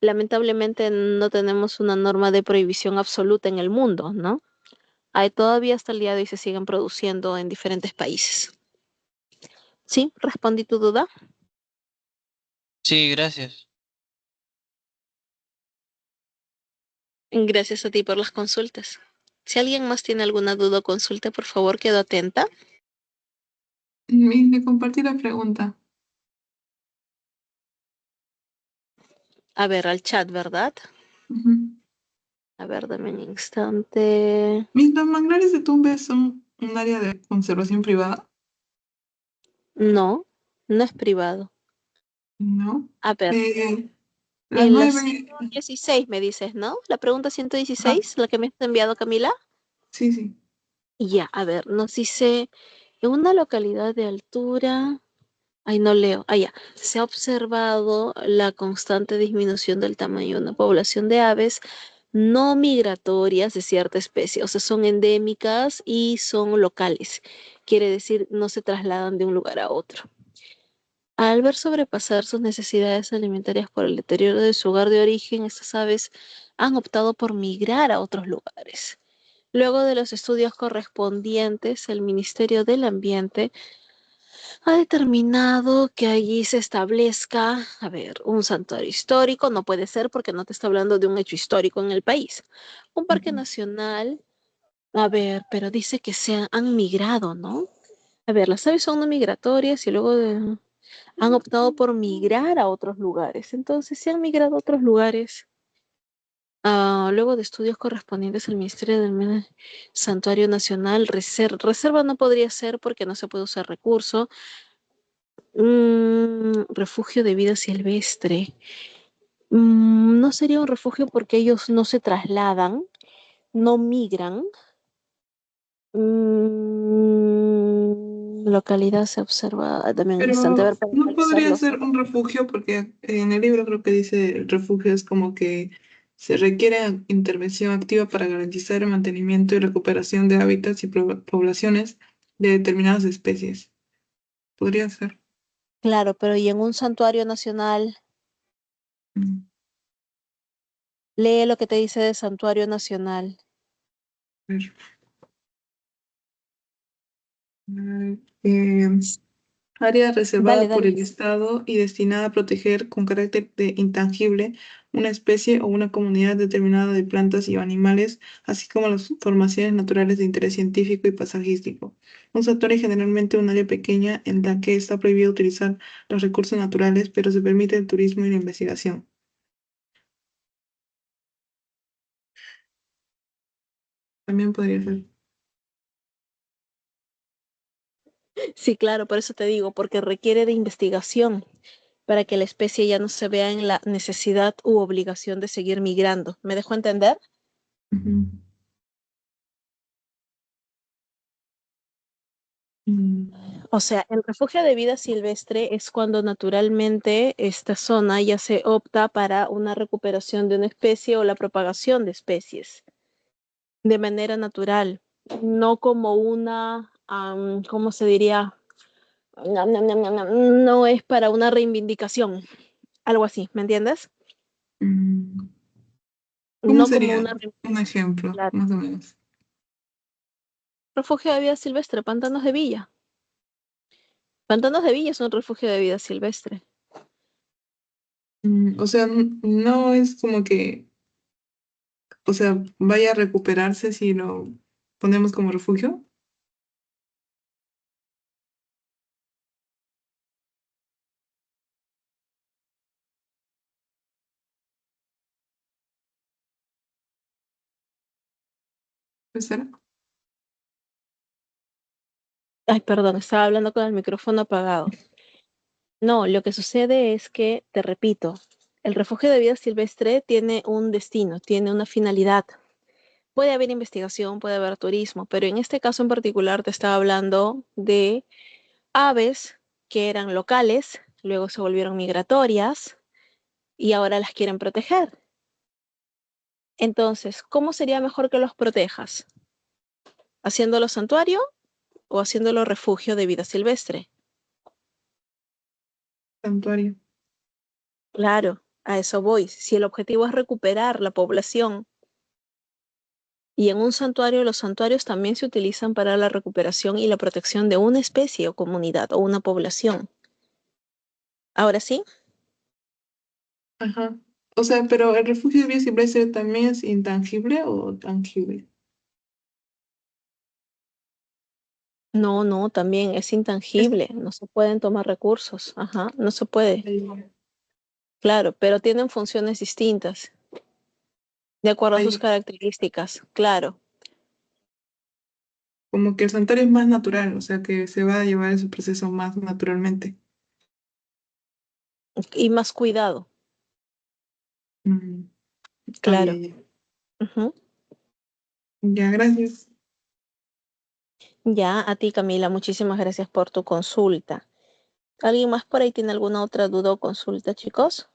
Lamentablemente no tenemos una norma de prohibición absoluta en el mundo, ¿no? Hay todavía hasta el día de hoy se siguen produciendo en diferentes países. ¿Sí? ¿Respondí tu duda? Sí, gracias. Gracias a ti por las consultas. Si alguien más tiene alguna duda o consulta, por favor, quedo atenta. Le compartí la pregunta. A ver, al chat, ¿verdad? Ujú. A ver, dame un instante. ¿Los manglares de Tumbes son un área de conservación privada? No, no es privado. No. A ver, Eh, la en la 9. 116 me dices, ¿no? La pregunta Ajá, 116, la que me has enviado, Camila. sí, sí. Ya, a ver, nos dice, en una localidad de altura, ay, no leo, ya, se ha observado la constante disminución del tamaño de una población de aves no migratorias de cierta especie, o sea, son endémicas y son locales, quiere decir, no se trasladan de un lugar a otro. Al ver sobrepasar sus necesidades alimentarias por el deterioro de su hogar de origen, estas aves han optado por migrar a otros lugares. Luego de los estudios correspondientes, el Ministerio del Ambiente ha determinado que allí se establezca, a ver, un santuario histórico, no puede ser porque no te está hablando de un hecho histórico en el país. Un parque Ujú. nacional, a ver, pero dice que han migrado, ¿no? A ver, las aves son no migratorias y han optado por migrar a otros lugares. Entonces, si han migrado a otros lugares, luego de estudios correspondientes al Ministerio del Santuario Nacional, reserva no podría ser porque no se puede usar recurso. Refugio de vida silvestre. No sería un refugio porque ellos no se trasladan, no migran. Localidad se observa. Dame un instante, a ver, Pero para no podría analizarlos. ser un refugio porque en el libro creo que dice el refugio es como que se requiere intervención activa para garantizar el mantenimiento y recuperación de hábitats y poblaciones de determinadas especies. Podría ser. Claro, pero y en un santuario nacional, Mm, lee lo que te dice de santuario nacional. a ver. Eh, Área Dale, reservada por dale. el Estado y destinada a proteger con carácter de intangible una especie o una comunidad determinada de plantas y animales, así como las formaciones naturales de interés científico y paisajístico. Un santuario es generalmente un área pequeña en la que está prohibido utilizar los recursos naturales, pero se permite el turismo y la investigación. También podría ser. Sí, claro, por eso te digo, porque requiere de investigación para que la especie ya no se vea en la necesidad u obligación de seguir migrando. ¿Me dejo entender? Ujú. Mm, O sea, el refugio de vida silvestre es cuando naturalmente esta zona ya se opta para una recuperación de una especie o la propagación de especies de manera natural, no como una, ¿cómo se diría? No es para una reivindicación, algo así, ¿me entiendes? mm. ¿Cómo No como sería una un ejemplo, claro. más o menos? Refugio de vida silvestre, pantanos de Villa. Pantanos de Villa es un refugio de vida silvestre. O sea, no es como que, o sea, vaya a recuperarse si lo ponemos como refugio. ¿Puede ser? Ay, perdón, estaba hablando con el micrófono apagado. No, lo que sucede es que, te repito, el refugio de vida silvestre tiene un destino, tiene una finalidad. Puede haber investigación, puede haber turismo, pero en este caso en particular te estaba hablando de aves que eran locales, luego se volvieron migratorias y ahora las quieren proteger. Entonces, ¿cómo sería mejor que los protejas? ¿Haciéndolo santuario o haciéndolo refugio de vida silvestre? Santuario. Claro, a eso voy. Si el objetivo es recuperar la población y en un santuario, los santuarios también se utilizan para la recuperación y la protección de una especie o comunidad o una población. Ahora sí, Ajá. O sea, pero el refugio de vida silvestre también es intangible o tangible. no, no, también es Es intangible, no se pueden tomar recursos, ajá, no se puede, ahí, claro, pero tienen funciones distintas, de acuerdo a sus ahí. características, claro, Como que el santuario es más natural, o sea, que se va a llevar ese proceso más naturalmente. y más cuidado, Mm, ya, claro. ya. Ujú. Ya, gracias. Ya, a ti, Camila, muchísimas gracias por tu consulta. ¿Alguien más por ahí tiene alguna otra duda o consulta, chicos?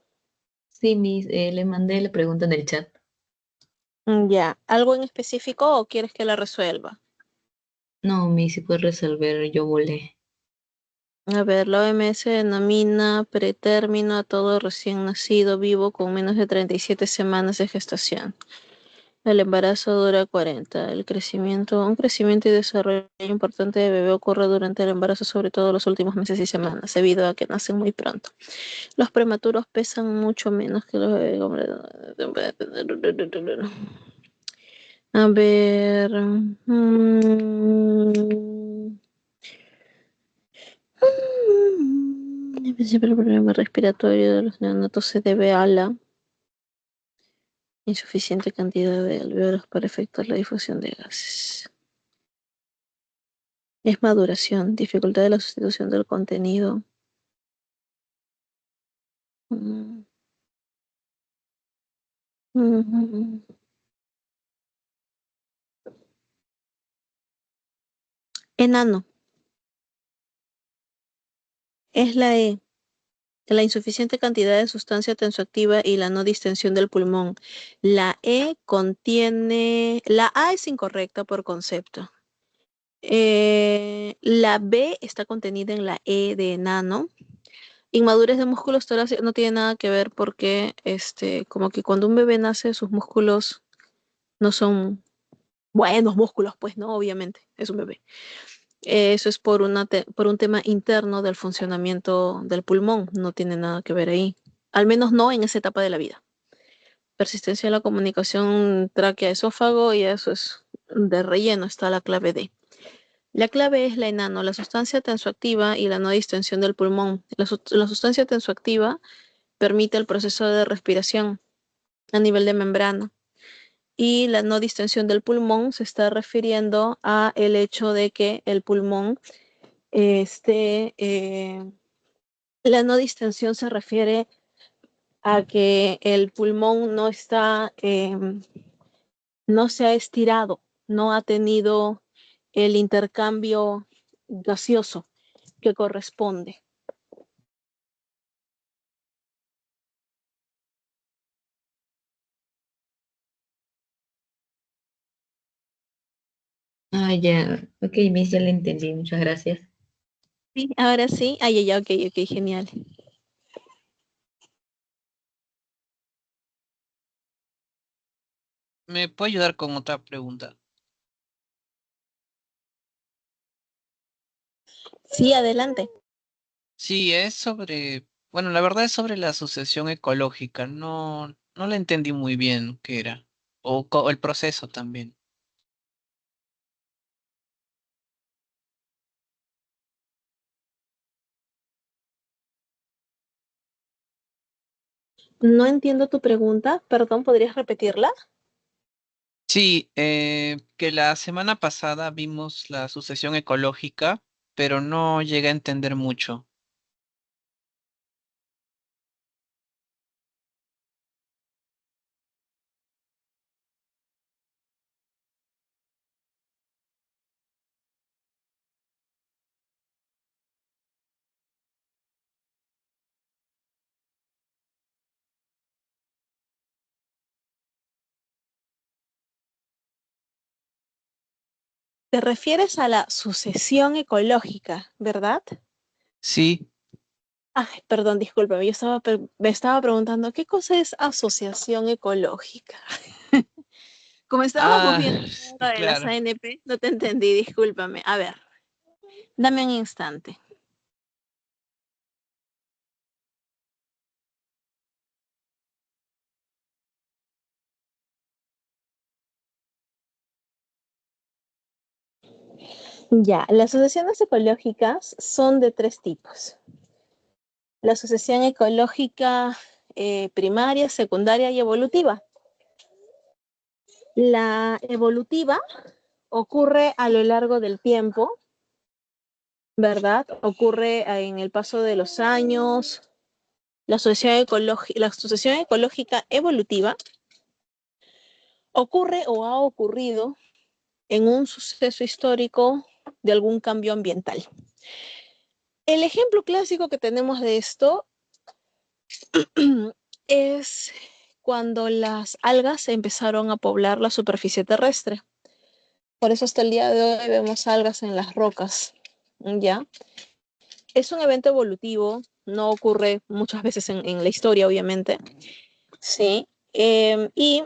Sí, le mandé la pregunta en el chat. Ya, ¿algo en específico o quieres que la resuelva? No, si puedes resolver, yo volé. A ver, la OMS denomina pretérmino a todo recién nacido vivo con menos de 37 semanas de gestación. El embarazo dura 40. Un crecimiento y desarrollo importante de bebé ocurre durante el embarazo, sobre todo los últimos meses y semanas, debido a que nacen muy pronto. Los prematuros pesan mucho menos que los bebés. A ver. El principal problema respiratorio de los neonatos se debe a la insuficiente cantidad de alvéolos para efectuar la difusión de gases. Es maduración, dificultad de la sustitución del contenido. Mm, mm, Enano, es la E, la insuficiente cantidad de sustancia tensoactiva y la no distensión del pulmón. La E contiene, la A es incorrecta por concepto. La B está contenida en la E de enano. Inmadurez de músculos torácicos no tiene nada que ver porque, como que cuando un bebé nace, sus músculos no son buenos músculos, pues no, obviamente, es un bebé. Eso es por un tema interno del funcionamiento del pulmón, no tiene nada que ver ahí, al menos no en esa etapa de la vida. Persistencia de la comunicación tráquea-esófago y eso es de relleno, está la clave D. La clave es la enano, la sustancia tensoactiva y la no distensión del pulmón. La sustancia tensoactiva permite el proceso de respiración a nivel de membrana y la no distensión del pulmón se está refiriendo a el hecho de que el pulmón la no distensión se refiere a que el pulmón no se ha estirado, no ha tenido el intercambio gaseoso que corresponde. Ah, ya. Ok, Miss, ya le entendí. Muchas gracias. Sí, ahora sí. Ay, ya, ok, genial. ¿Me puede ayudar con otra pregunta? Sí, adelante. Sí, es sobre, bueno, la verdad es sobre la sucesión ecológica. No la entendí muy bien qué era. O el proceso también. No entiendo tu pregunta, perdón, ¿podrías repetirla? Sí, que la semana pasada vimos la sucesión ecológica, pero no llegué a entender mucho. Te refieres a la sucesión ecológica, ¿verdad? Sí, Ay, perdón, discúlpame, me estaba preguntando qué cosa es asociación ecológica. Como estábamos ah, viendo lo de las claro. ANP, no te entendí, discúlpame. A ver, dame un instante. Ya, las asociaciones ecológicas son de tres tipos. La asociación ecológica primaria, secundaria y evolutiva. La evolutiva ocurre a lo largo del tiempo, ¿verdad? Ocurre en el paso de los años. La asociación ecológica evolutiva ocurre o ha ocurrido en un suceso histórico de algún cambio ambiental. El ejemplo clásico que tenemos de esto es cuando las algas empezaron a poblar la superficie terrestre. Por eso hasta el día de hoy vemos algas en las rocas, ¿ya? Es un evento evolutivo, no ocurre muchas veces en la historia, obviamente, ¿sí? Y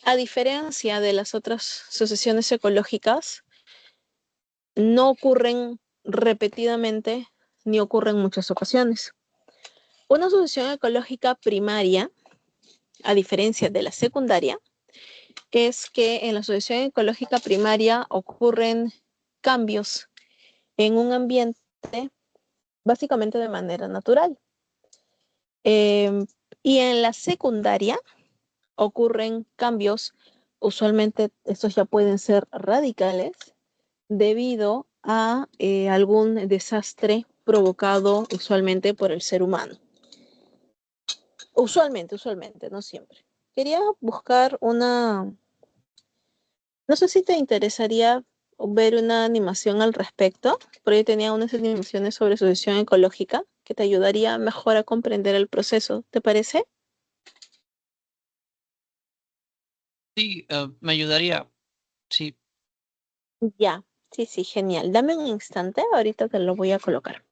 a diferencia de las otras sucesiones ecológicas, no ocurren repetidamente ni ocurren en muchas ocasiones. Una sucesión ecológica primaria, a diferencia de la secundaria, es que en la sucesión ecológica primaria ocurren cambios en un ambiente básicamente de manera natural. Y en la secundaria ocurren cambios, usualmente estos ya pueden ser radicales, debido a algún desastre provocado usualmente por el ser humano. Usualmente, no siempre. Quería buscar no sé si te interesaría ver una animación al respecto, porque yo tenía unas animaciones sobre sucesión ecológica que te ayudaría mejor a comprender el proceso, ¿te parece? Sí, me ayudaría. Sí, Ya, sí, genial. Dame un instante, ahorita te lo voy a colocar.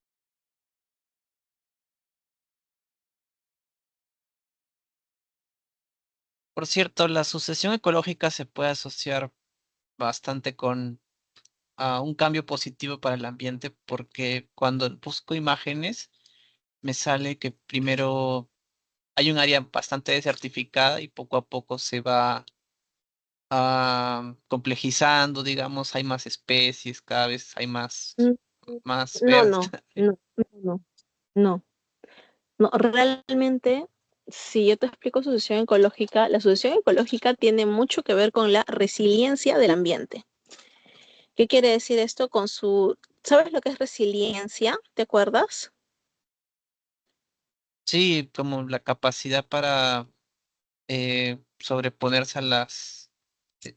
por cierto, la sucesión ecológica se puede asociar bastante con un cambio positivo para el ambiente, porque cuando busco imágenes me sale que primero hay un área bastante desertificada y poco a poco se va complejizando, digamos, hay más especies, cada vez hay más, Mm, más No, verde. no, no, no, no, no. Realmente, si yo te explico sucesión ecológica, la sucesión ecológica tiene mucho que ver con la resiliencia del ambiente. ¿Qué quiere decir esto con su... ¿Sabes lo que es resiliencia? ¿Te acuerdas? Sí, como la capacidad para sobreponerse a las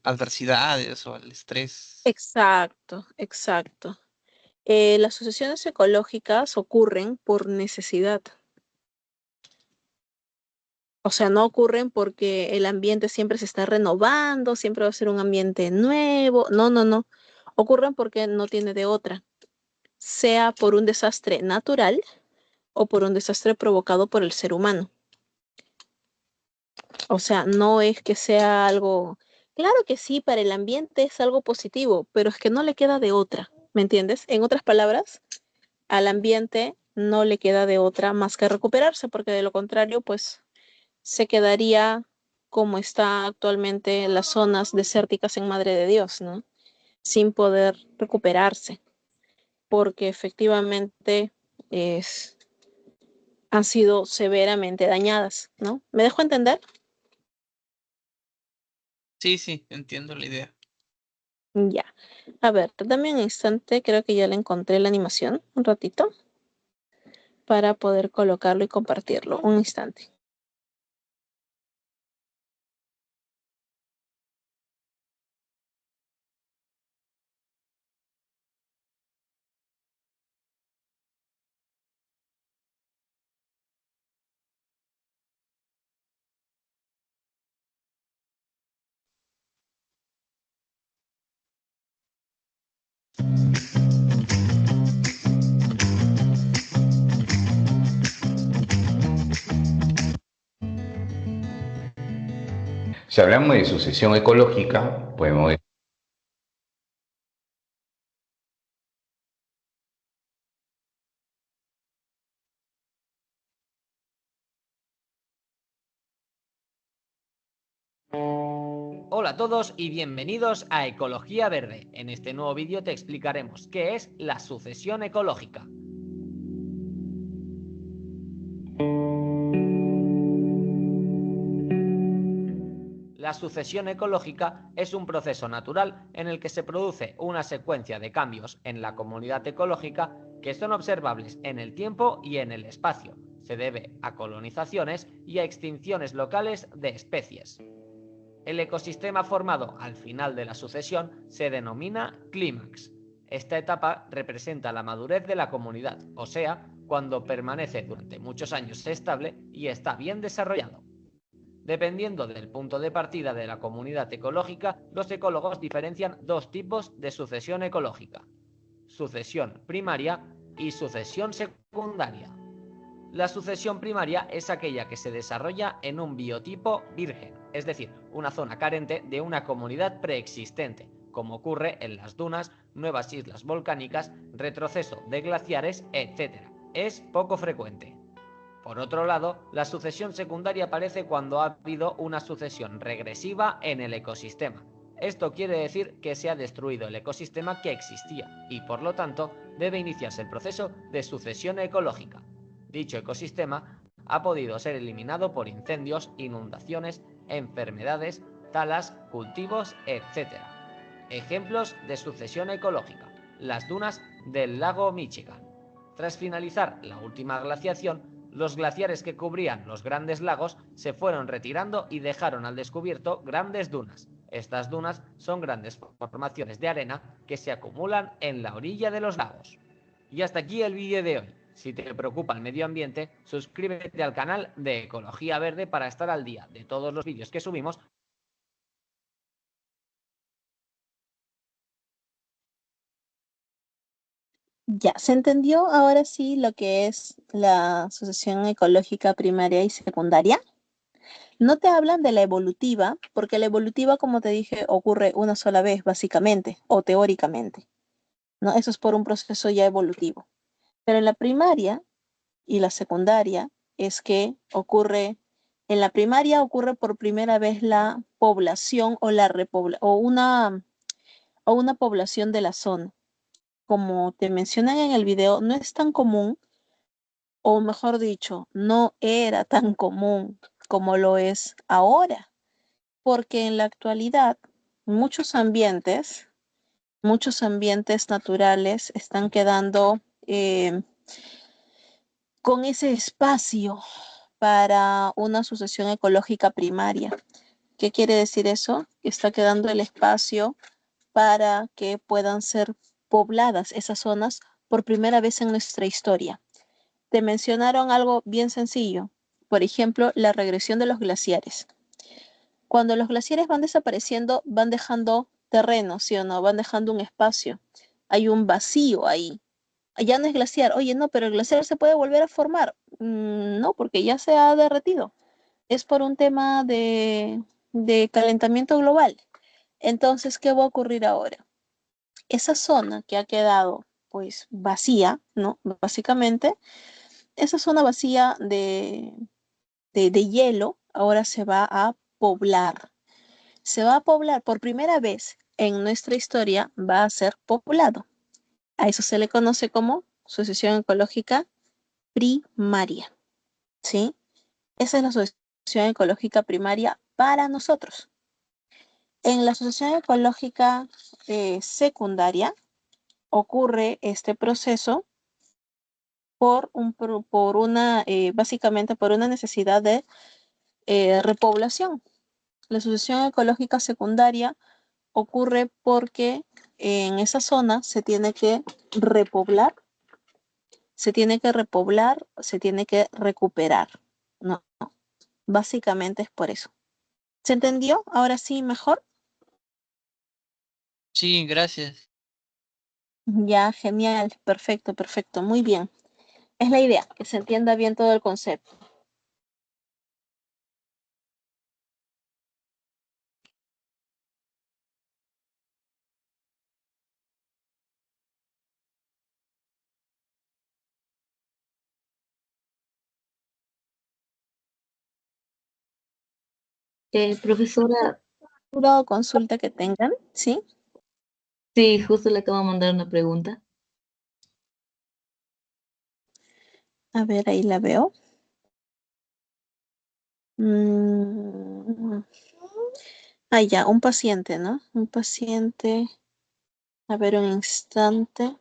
adversidades o al estrés. Exacto, exacto. Las sucesiones ecológicas ocurren por necesidad. O sea, no ocurren porque el ambiente siempre se está renovando, siempre va a ser un ambiente nuevo. No, no, no. Ocurren porque no tiene de otra, sea por un desastre natural o por un desastre provocado por el ser humano. O sea, no es que sea algo, claro que sí, para el ambiente es algo positivo, pero es que no le queda de otra, ¿me entiendes? En otras palabras, al ambiente no le queda de otra más que recuperarse, porque de lo contrario, pues se quedaría como está actualmente las zonas desérticas en Madre de Dios, ¿no? Sin poder recuperarse, porque efectivamente es, han sido severamente dañadas, ¿no? ¿Me dejo entender? Sí, sí, entiendo la idea. Ya. A ver, dame un instante, creo que ya le encontré la animación, un ratito, para poder colocarlo y compartirlo. Un instante. Si hablamos de sucesión ecológica, podemos decir. Hola a todos y bienvenidos a Ecología Verde. En este nuevo vídeo te explicaremos qué es la sucesión ecológica. La sucesión ecológica es un proceso natural en el que se produce una secuencia de cambios en la comunidad ecológica que son observables en el tiempo y en el espacio. Se debe a colonizaciones y a extinciones locales de especies. El ecosistema formado al final de la sucesión se denomina clímax. Esta etapa representa la madurez de la comunidad, o sea, cuando permanece durante muchos años estable y está bien desarrollado. Dependiendo del punto de partida de la comunidad ecológica, los ecólogos diferencian dos tipos de sucesión ecológica: sucesión primaria y sucesión secundaria. La sucesión primaria es aquella que se desarrolla en un biotipo virgen, es decir, una zona carente de una comunidad preexistente, como ocurre en las dunas, nuevas islas volcánicas, retroceso de glaciares, etc. Es poco frecuente. Por otro lado, la sucesión secundaria aparece cuando ha habido una sucesión regresiva en el ecosistema. Esto quiere decir que se ha destruido el ecosistema que existía y, por lo tanto, debe iniciarse el proceso de sucesión ecológica. Dicho ecosistema ha podido ser eliminado por incendios, inundaciones, enfermedades, talas, cultivos, etc. Ejemplos de sucesión ecológica: las dunas del lago Michigan. Tras finalizar la última glaciación, los glaciares que cubrían los grandes lagos se fueron retirando y dejaron al descubierto grandes dunas. Estas dunas son grandes formaciones de arena que se acumulan en la orilla de los lagos. Y hasta aquí el vídeo de hoy. Si te preocupa el medio ambiente, suscríbete al canal de Ecología Verde para estar al día de todos los vídeos que subimos. Ya, ¿se entendió ahora sí lo que es la sucesión ecológica primaria y secundaria? No te hablan de la evolutiva, porque la evolutiva, como te dije, ocurre una sola vez, básicamente, o teóricamente. ¿no? Eso es por un proceso ya evolutivo. Pero en la primaria y la secundaria es que ocurre, en la primaria ocurre por primera vez la población o o una población de la zona. Como te mencionan en el video, no es tan común, o mejor dicho, no era tan común como lo es ahora, porque en la actualidad muchos ambientes naturales están quedando con ese espacio para una sucesión ecológica primaria. ¿Qué quiere decir eso? Que está quedando el espacio para que puedan ser pobladas esas zonas por primera vez en nuestra historia. Te mencionaron algo bien sencillo, por ejemplo, la regresión de los glaciares. Cuando los glaciares van desapareciendo, van dejando terreno, ¿sí o no? Van dejando un espacio. Hay un vacío ahí. Ya no es glaciar. Oye, no, pero el glaciar se puede volver a formar. No, porque ya se ha derretido. Es por un tema de calentamiento global. Entonces, ¿qué va a ocurrir ahora? Esa zona que ha quedado, pues, vacía, ¿no? Básicamente, esa zona vacía de hielo ahora se va a poblar. Se va a poblar por primera vez en nuestra historia, va a ser poblado. A eso se le conoce como sucesión ecológica primaria, ¿sí? Esa es la sucesión ecológica primaria para nosotros. En la sucesión ecológica secundaria ocurre este proceso básicamente por una necesidad de repoblación. La sucesión ecológica secundaria ocurre porque en esa zona se tiene que repoblar, se tiene que recuperar. No, básicamente es por eso. ¿Se entendió? Ahora sí, mejor. Sí, gracias. Ya, genial, perfecto, perfecto, muy bien. Es la idea, que se entienda bien todo el concepto. Profesora, Duda o consulta que tengan, ¿sí? sí, justo le acabo de mandar una pregunta. A ver, ahí la veo. Mm, ya, un paciente, ¿no? Un paciente. A ver, un instante.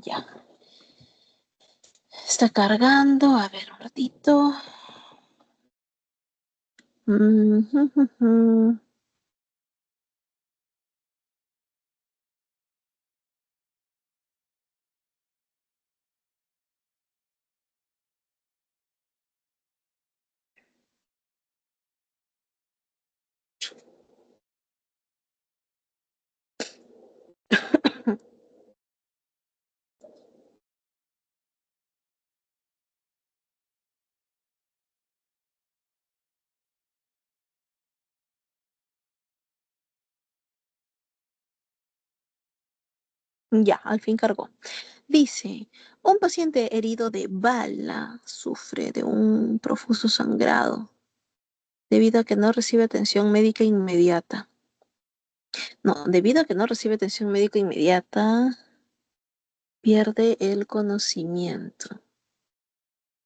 Ya. Está cargando. A ver, un ratito. Mm, Ya, al fin cargó. Dice, un paciente herido de bala sufre de un profuso sangrado debido a que no recibe atención médica inmediata. No, debido a que no recibe atención médica inmediata, pierde el conocimiento.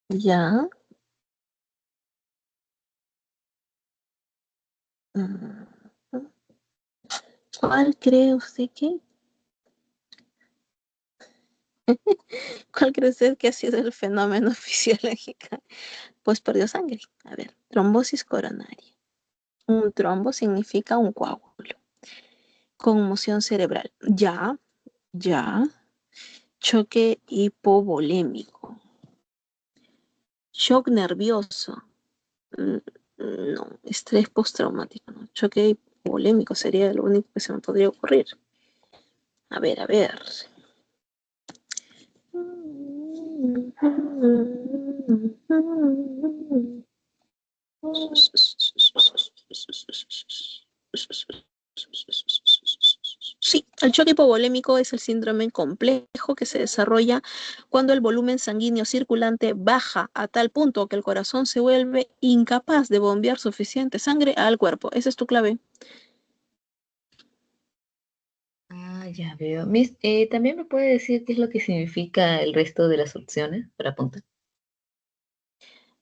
¿Ya? Mm, ¿Cuál cree usted que? ¿Cuál cree usted que ha sido el fenómeno fisiológico? Pues perdió sangre. A ver, trombosis coronaria. Un trombo significa un coágulo. Conmoción cerebral. Ya, ya. Choque hipovolémico. Shock nervioso. Mm, No, estrés postraumático. No. Choque hipovolémico sería lo único que se me podría ocurrir. A ver, a ver. Sí, el choque hipovolémico es el síndrome complejo que se desarrolla cuando el volumen sanguíneo circulante baja a tal punto que el corazón se vuelve incapaz de bombear suficiente sangre al cuerpo. Esa es tu clave. Ah, ya veo. ¿También me puede decir qué es lo que significa el resto de las opciones para apuntar?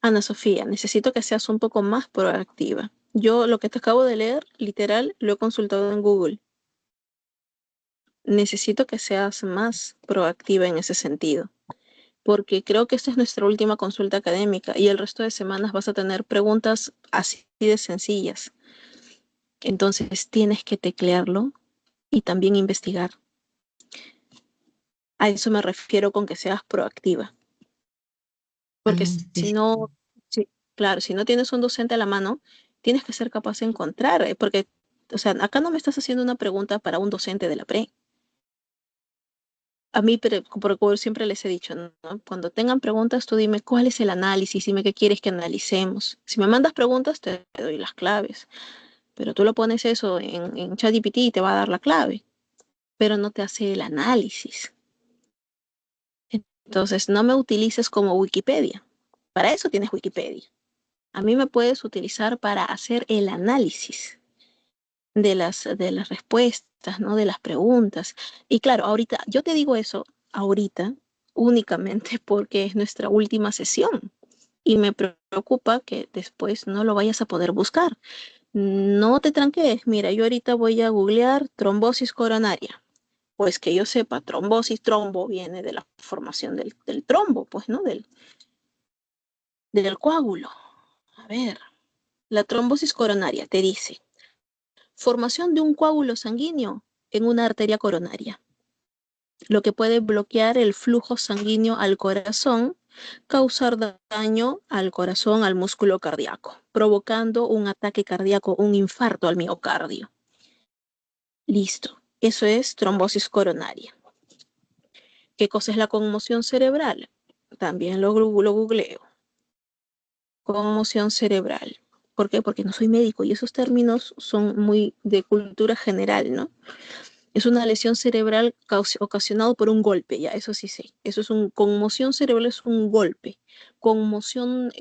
Ana Sofía, necesito que seas un poco más proactiva. Yo lo que te acabo de leer, literal, lo he consultado en Google. Necesito que seas más proactiva en ese sentido, porque creo que esta es nuestra última consulta académica y el resto de semanas vas a tener preguntas así de sencillas. Entonces tienes que teclearlo y también investigar. A eso me refiero con que seas proactiva. Porque Ah, sí, si sí. no, sí, claro, si no tienes un docente a la mano, tienes que ser capaz de encontrar, porque, o sea, acá no me estás haciendo una pregunta para un docente de la pre. A mí, pero, como siempre les he dicho, ¿no? Cuando tengan preguntas, tú dime cuál es el análisis, dime qué quieres que analicemos. Si me mandas preguntas, te doy las claves. Pero tú lo pones eso en ChatGPT y te va a dar la clave, pero no te hace el análisis. Entonces, no me utilices como Wikipedia. Para eso tienes Wikipedia. A mí me puedes utilizar para hacer el análisis de las respuestas, ¿no? De las preguntas. Y claro, ahorita, yo te digo eso ahorita únicamente porque es nuestra última sesión y me preocupa que después no lo vayas a poder buscar. No te tranques, mira, yo ahorita voy a googlear trombosis coronaria. Pues que yo sepa, trombosis, trombo viene de la formación del trombo, pues, ¿no? Del coágulo. A ver, la trombosis coronaria te dice, formación de un coágulo sanguíneo en una arteria coronaria, lo que puede bloquear el flujo sanguíneo al corazón, causar daño al corazón, al músculo cardíaco, provocando un ataque cardíaco, un infarto al miocardio. Listo, eso es trombosis coronaria. ¿Qué cosa es la conmoción cerebral? También lo googleo. Conmoción cerebral. ¿Por qué? Porque no soy médico y esos términos son muy de cultura general, ¿no? Es una lesión cerebral ocasionada por un golpe, ya, eso sí sé. Eso es conmoción cerebral, es un golpe. Conmoción,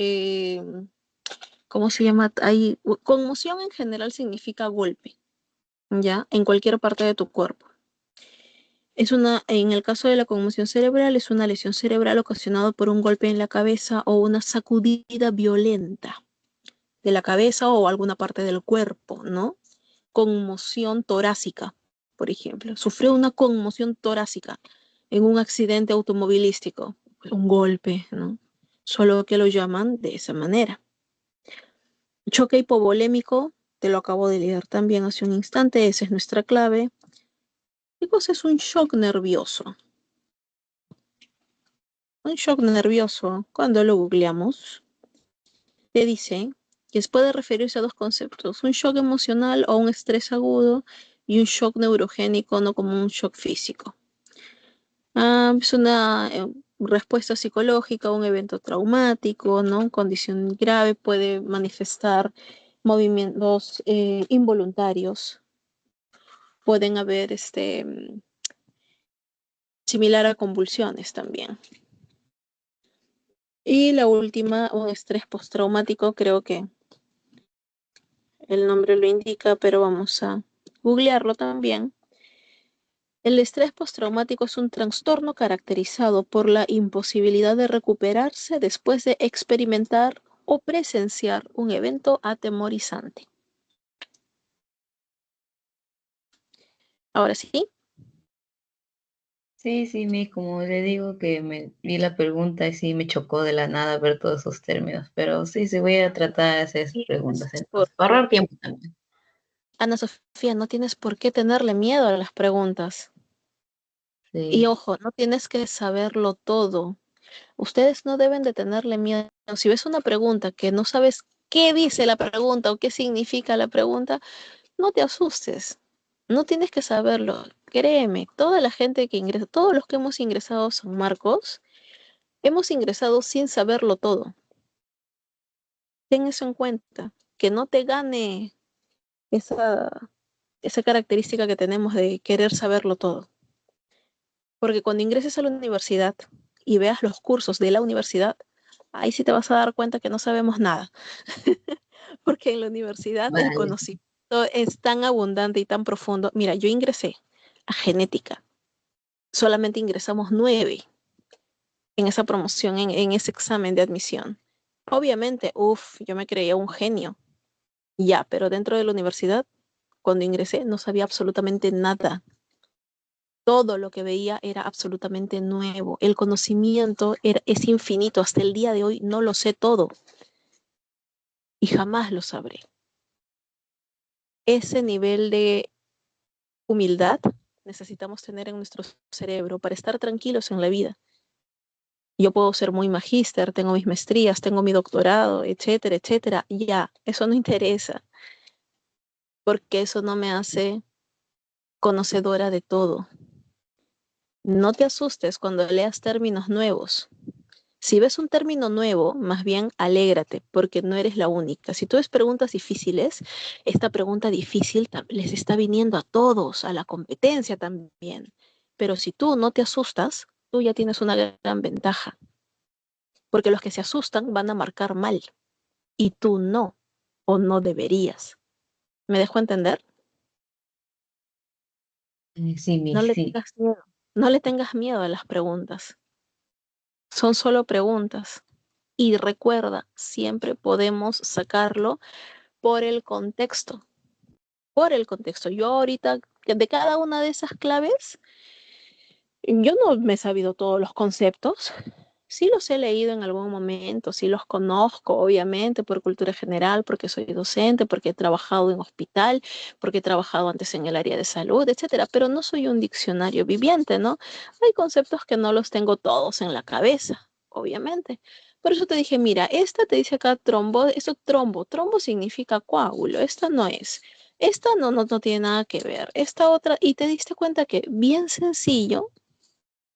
¿cómo se llama? Conmoción en general significa golpe, ya, en cualquier parte de tu cuerpo. En el caso de la conmoción cerebral, es una lesión cerebral ocasionada por un golpe en la cabeza o una sacudida violenta de la cabeza o alguna parte del cuerpo, ¿no? Conmoción torácica, por ejemplo. Sufrió una conmoción torácica en un accidente automovilístico, un golpe, ¿no? Solo que lo llaman de esa manera. Choque hipovolémico, te lo acabo de leer también hace un instante, esa es nuestra clave. ¿Qué cosa es un shock nervioso? Un shock nervioso, cuando lo googleamos, te dice que puede referirse a dos conceptos, un shock emocional o un estrés agudo y un shock neurogénico, no como un shock físico. Es una respuesta psicológica a un evento traumático, ¿no? Condición grave, puede manifestar movimientos involuntarios. Pueden haber similar a convulsiones también. Y la última, un estrés postraumático, creo que el nombre lo indica, pero vamos a googlearlo también. El estrés postraumático es un trastorno caracterizado por la imposibilidad de recuperarse después de experimentar o presenciar un evento atemorizante. Ahora sí, Sí, como le digo que me vi la pregunta y sí me chocó de la nada ver todos esos términos, pero sí, voy a tratar de hacer esas preguntas entonces, para ahorrar tiempo también. Ana Sofía, no tienes por qué tenerle miedo a las preguntas. Y Sí, ojo, no tienes que saberlo todo. Ustedes no deben de tenerle miedo. Si ves una pregunta que no sabes qué dice la pregunta o qué significa la pregunta, no te asustes. No tienes que saberlo. Créeme, toda la gente que ingresa, todos los que hemos ingresado a San Marcos, hemos ingresado sin saberlo todo. Ten eso en cuenta, que no te gane esa, esa característica que tenemos de querer saberlo todo. Porque cuando ingreses a la universidad y veas los cursos de la universidad, ahí sí te vas a dar cuenta que no sabemos nada. Porque en la universidad el Vale. conocimiento es tan abundante y tan profundo. Mira, yo ingresé a genética. Solamente ingresamos 9 en esa promoción, en ese examen de admisión. Obviamente, yo me creía un genio. Ya, pero dentro de la universidad, cuando ingresé, no sabía absolutamente nada. Todo lo que veía era absolutamente nuevo. El conocimiento es infinito. Hasta el día de hoy no lo sé todo y jamás lo sabré. Ese nivel de humildad necesitamos tener en nuestro cerebro para estar tranquilos en la vida. Yo puedo ser muy magíster, tengo mis maestrías, tengo mi doctorado, etcétera, etcétera. Ya, eso no interesa, porque eso no me hace conocedora de todo. No te asustes cuando leas términos nuevos. Si ves un término nuevo, más bien alégrate, porque no eres la única. Si tú ves preguntas difíciles, esta pregunta difícil les está viniendo a todos, a la competencia también. Pero si tú no te asustas, tú ya tienes una gran ventaja, porque los que se asustan van a marcar mal y tú no, o no deberías. ¿Me dejo entender? Sí, No le sí. tengas miedo. No le tengas miedo a las preguntas. Son solo preguntas. Y recuerda, siempre podemos sacarlo por el contexto. Por el contexto. Yo ahorita, de cada una de esas claves, yo no me he sabido todos los conceptos. Sí los he leído en algún momento, sí los conozco, obviamente, por cultura general, porque soy docente, porque he trabajado en hospital, porque he trabajado antes en el área de salud, etcétera, pero no soy un diccionario viviente, ¿no? Hay conceptos que no los tengo todos en la cabeza, obviamente. Por eso te dije, mira, esta te dice acá trombo, esto trombo significa coágulo, esta no es. Esta no tiene nada que ver. Esta otra, y te diste cuenta que bien sencillo,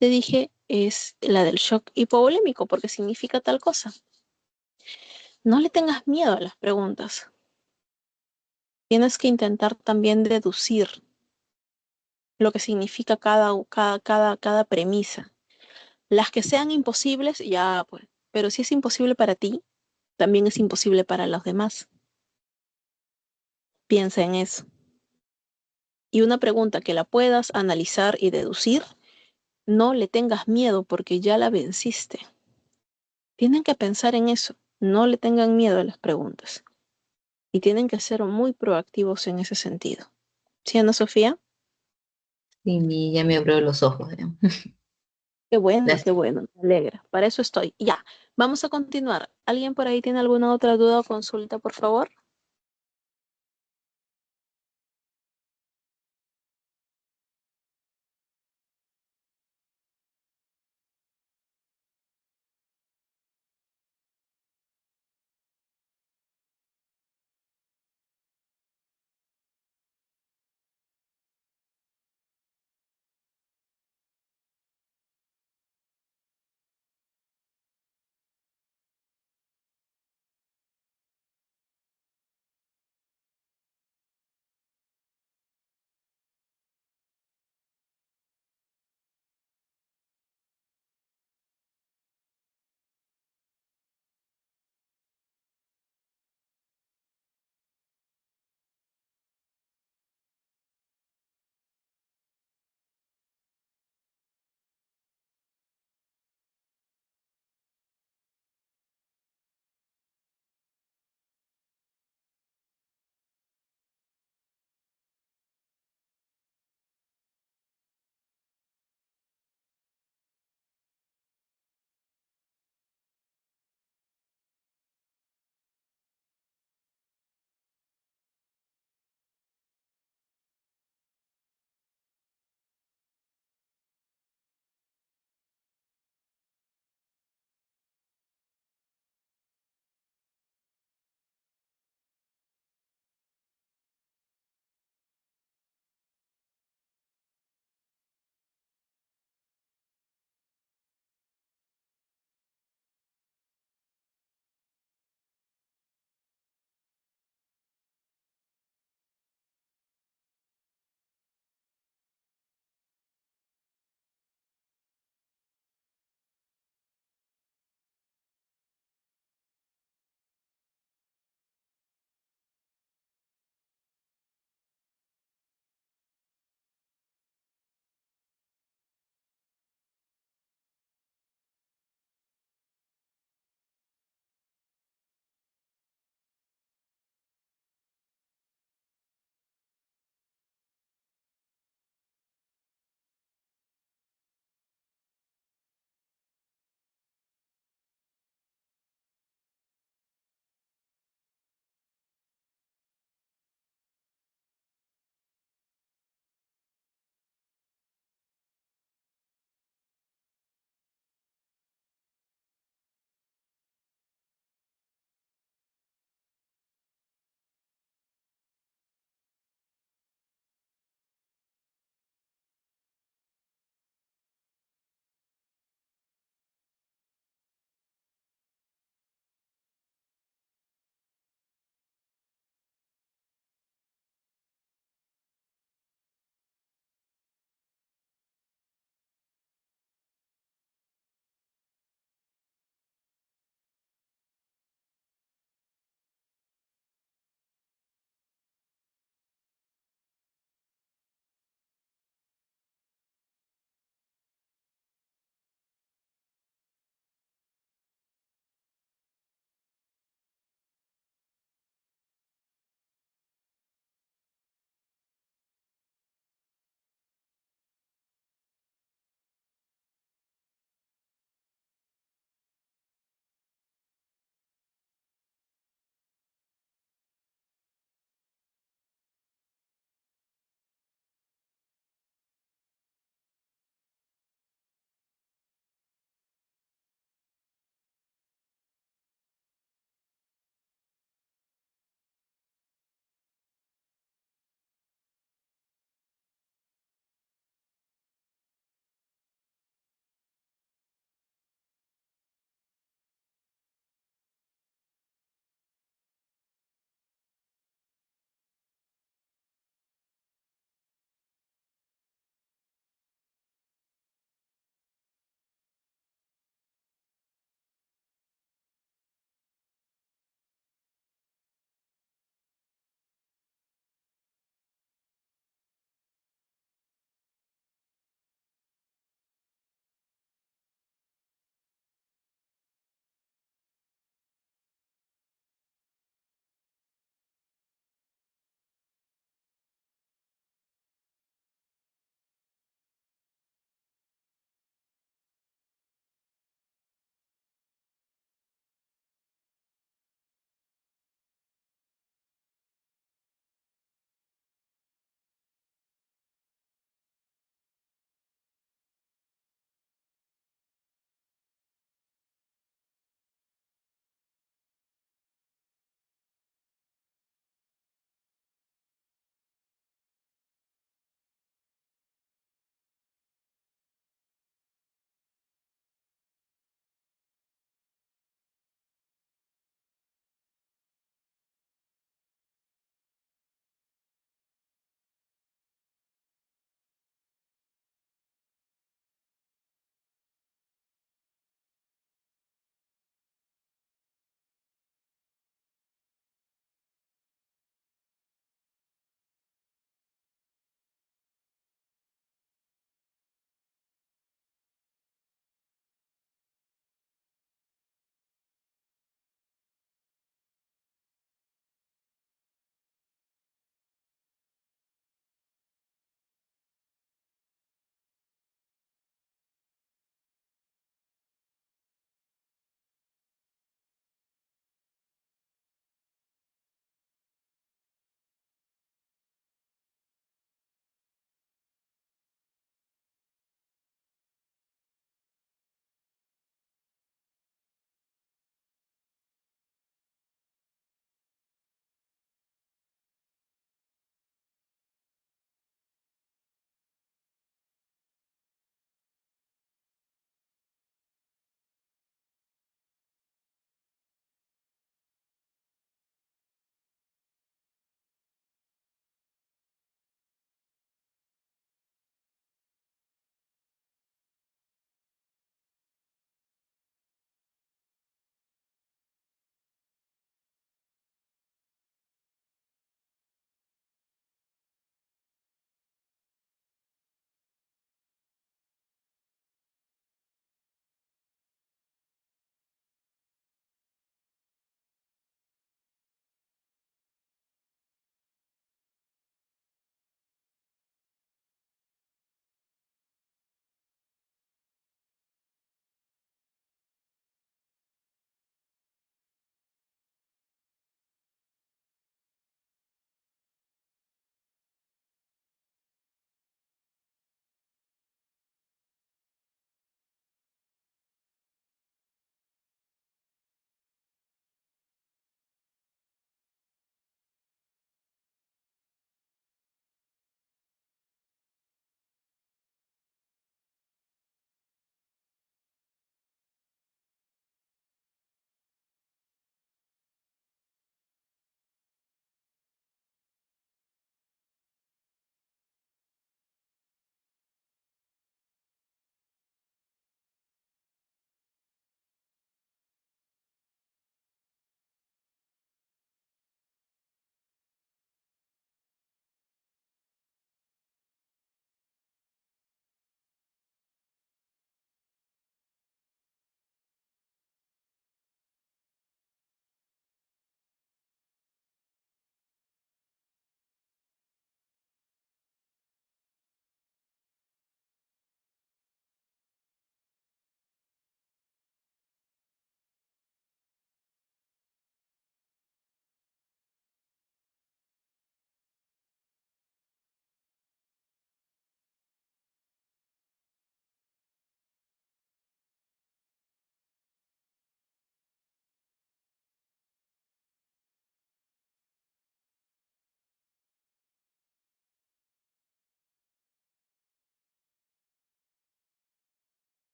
te dije, es la del shock hipovolémico, porque significa tal cosa. No le tengas miedo a las preguntas. Tienes que intentar también deducir lo que significa cada premisa. Las que sean imposibles, ya pues. Pero si es imposible para ti, también es imposible para los demás. Piensa en eso. Y una pregunta que la puedas analizar y deducir, no le tengas miedo porque ya la venciste. Tienen que pensar en eso. No le tengan miedo a las preguntas. Y tienen que ser muy proactivos en ese sentido. ¿Sí, Ana Sofía? Sí, ya me abrió los ojos. Ya. Qué Gracias. bueno, me alegra. Para eso estoy. Ya, vamos a continuar. ¿Alguien por ahí tiene alguna otra duda o consulta, por favor?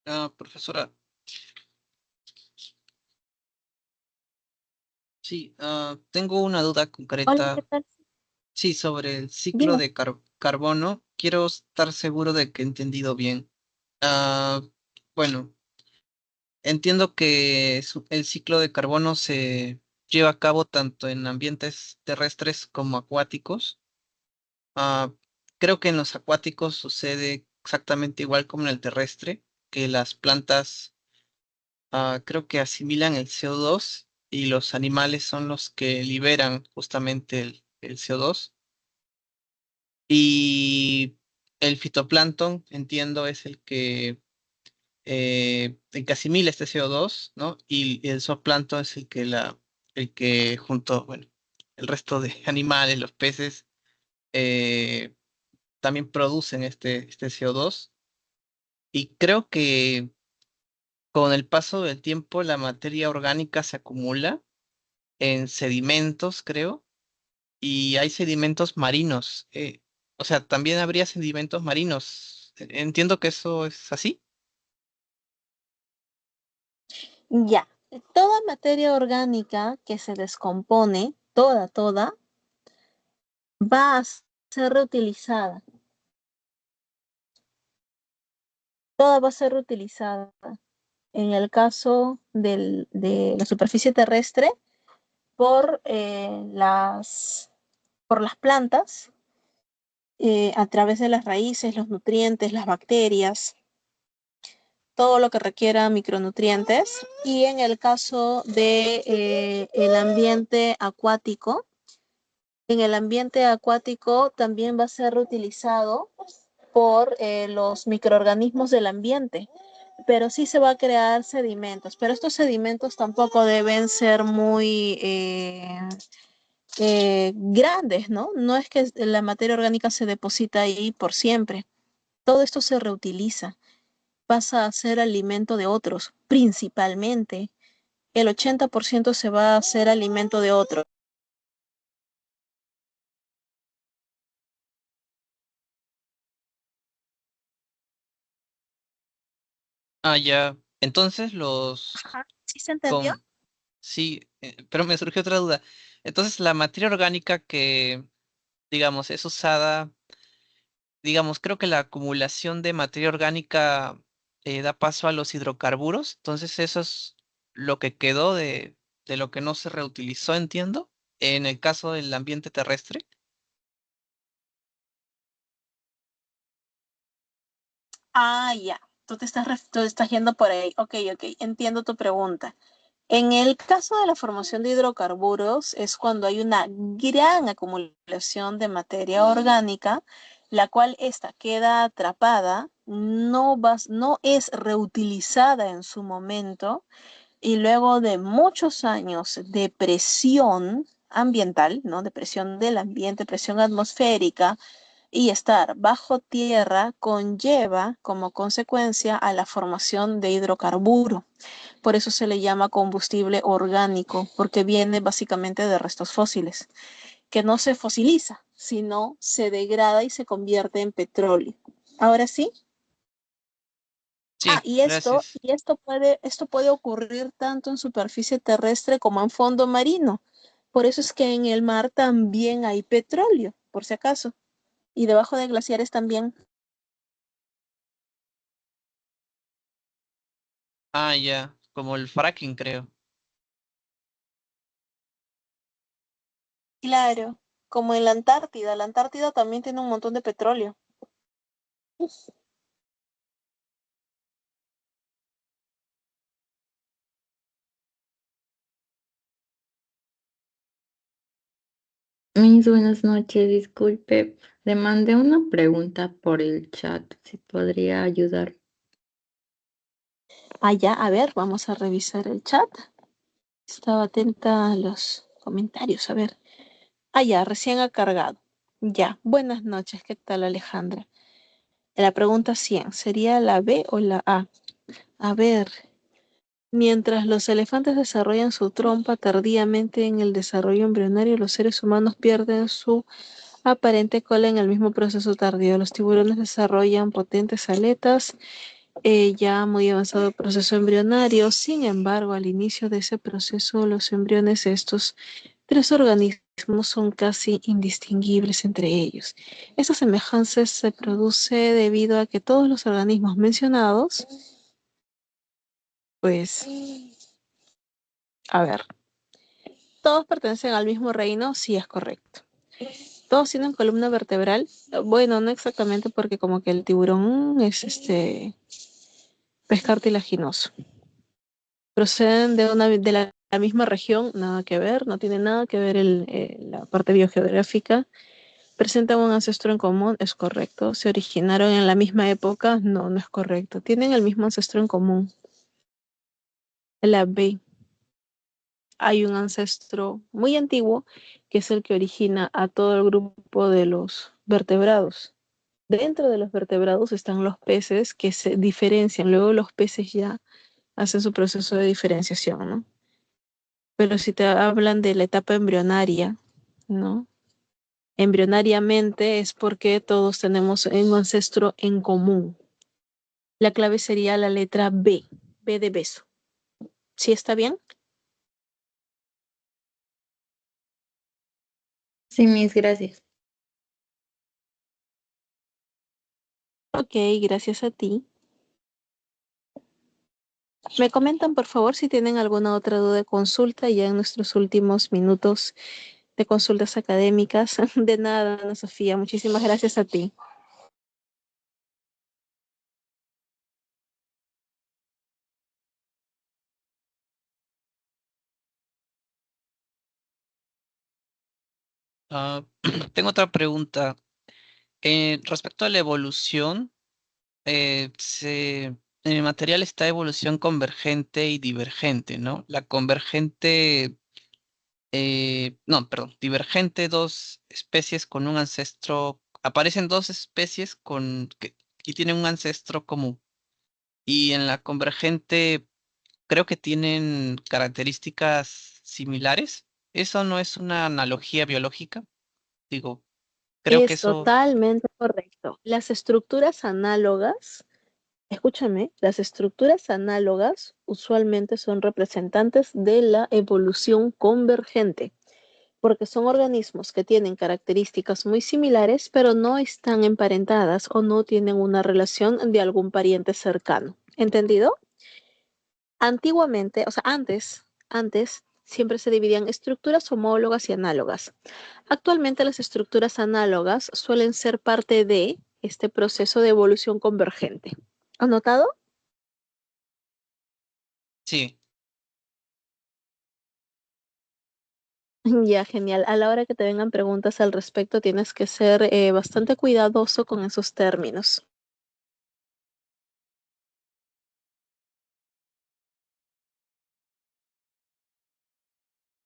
Profesora, sí, tengo una duda Hola, ¿qué concreta, tal? sí, sobre el ciclo Dime. de carbono. Quiero estar seguro de que he entendido bien. Ah, bueno, entiendo que el ciclo de carbono se lleva a cabo tanto en ambientes terrestres como acuáticos. Ah, creo que en los acuáticos sucede exactamente igual como en el terrestre, que las plantas creo que asimilan el CO2 y los animales son los que liberan justamente el CO2. Y el fitoplancton, entiendo, es el que asimila este CO2, ¿no? Y el zooplancton es el que junto, bueno, el resto de animales, los peces, eh, también producen este CO2. Y creo que con el paso del tiempo la materia orgánica se acumula en sedimentos, creo, y hay sedimentos marinos. O sea, también habría sedimentos marinos. Entiendo que eso es así. Ya, toda materia orgánica que se descompone, toda, va a ser reutilizada. Toda va a ser reutilizada. En el caso de la superficie terrestre, por, por las plantas, a través de las raíces, los nutrientes, las bacterias, todo lo que requiera micronutrientes. Y en el caso de el ambiente acuático, en el ambiente acuático también va a ser reutilizado por los microorganismos del ambiente, pero sí se va a crear sedimentos, pero estos sedimentos tampoco deben ser muy grandes, ¿no? No es que la materia orgánica se deposita ahí por siempre, todo esto se reutiliza, pasa a ser alimento de otros, principalmente. El 80% se va a hacer alimento de otros. Ya. Entonces Ajá, ¿sí se entendió? con, sí, pero me surgió otra duda. Entonces la materia orgánica que, digamos, es usada, digamos, creo que la acumulación de materia orgánica da paso a los hidrocarburos. Entonces eso es lo que quedó de lo que no se reutilizó, entiendo, en el caso del ambiente terrestre. Ah, ya. Tú estás yendo por ahí. Ok, ok. Entiendo tu pregunta. En el caso de la formación de hidrocarburos es cuando hay una gran acumulación de materia orgánica, la cual esta queda atrapada, no es reutilizada en su momento y luego de muchos años de presión ambiental, ¿no? De presión del ambiente, presión atmosférica, y estar bajo tierra conlleva como consecuencia a la formación de hidrocarburo. Por eso se le llama combustible orgánico, porque viene básicamente de restos fósiles, que no se fosiliza, sino se degrada y se convierte en petróleo. Ahora sí. Sí, gracias. Esto puede ocurrir tanto en superficie terrestre como en fondo marino. Por eso es que en el mar también hay petróleo, por si acaso. Y debajo de glaciares también. Ya, como el fracking, creo. Claro, como en la Antártida. La Antártida también tiene un montón de petróleo. Mis buenas noches, disculpe, le mandé una pregunta por el chat, si podría ayudar. Ya, a ver, vamos a revisar el chat. Estaba atenta a los comentarios, a ver. Ya, recién ha cargado. Ya, buenas noches, ¿qué tal, Alejandra? La pregunta 100, ¿sería la B o la A? A ver, mientras los elefantes desarrollan su trompa tardíamente en el desarrollo embrionario, los seres humanos pierden su aparente cola en el mismo proceso tardío. Los tiburones desarrollan potentes aletas ya muy avanzado el proceso embrionario. Sin embargo, al inicio de ese proceso, los embriones de estos tres organismos son casi indistinguibles entre ellos. Esa semejanza se produce debido a que todos los organismos mencionados, pues, a ver, todos pertenecen al mismo reino, sí es correcto. Todos tienen columna vertebral. Bueno, no exactamente porque como que el tiburón es pez cartilaginoso. Proceden de la misma región, nada que ver, no tiene nada que ver la parte biogeográfica. Presentan un ancestro en común, es correcto. ¿Se originaron en la misma época? No, no es correcto. Tienen el mismo ancestro en común. La B. Hay un ancestro muy antiguo que es el que origina a todo el grupo de los vertebrados. Dentro de los vertebrados están los peces que se diferencian. Luego los peces ya hacen su proceso de diferenciación, ¿no? Pero si te hablan de la etapa embrionaria, ¿no? Embrionariamente es porque todos tenemos un ancestro en común. La clave sería la letra B, B de beso. ¿Sí está bien? Sí, mis gracias. Ok, gracias a ti. Me comentan, por favor, si tienen alguna otra duda de consulta ya en nuestros últimos minutos de consultas académicas. De nada, Ana Sofía. Muchísimas gracias a ti. Tengo otra pregunta. Respecto a la evolución, en el material está evolución convergente y divergente, ¿no? La convergente, no, perdón, divergente, dos especies con un ancestro, aparecen dos especies que tienen un ancestro común. Y en la convergente creo que tienen características similares. ¿Eso no es una analogía biológica? Digo, creo que Es eso, totalmente correcto. Las estructuras análogas, escúchame, las estructuras análogas usualmente son representantes de la evolución convergente, porque son organismos que tienen características muy similares, pero no están emparentadas o no tienen una relación de algún pariente cercano. ¿Entendido? Antiguamente, o sea, antes siempre se dividían estructuras homólogas y análogas. Actualmente las estructuras análogas suelen ser parte de este proceso de evolución convergente. ¿Anotado? sí. Ya, genial. A la hora que te vengan preguntas al respecto, tienes que ser bastante cuidadoso con esos términos.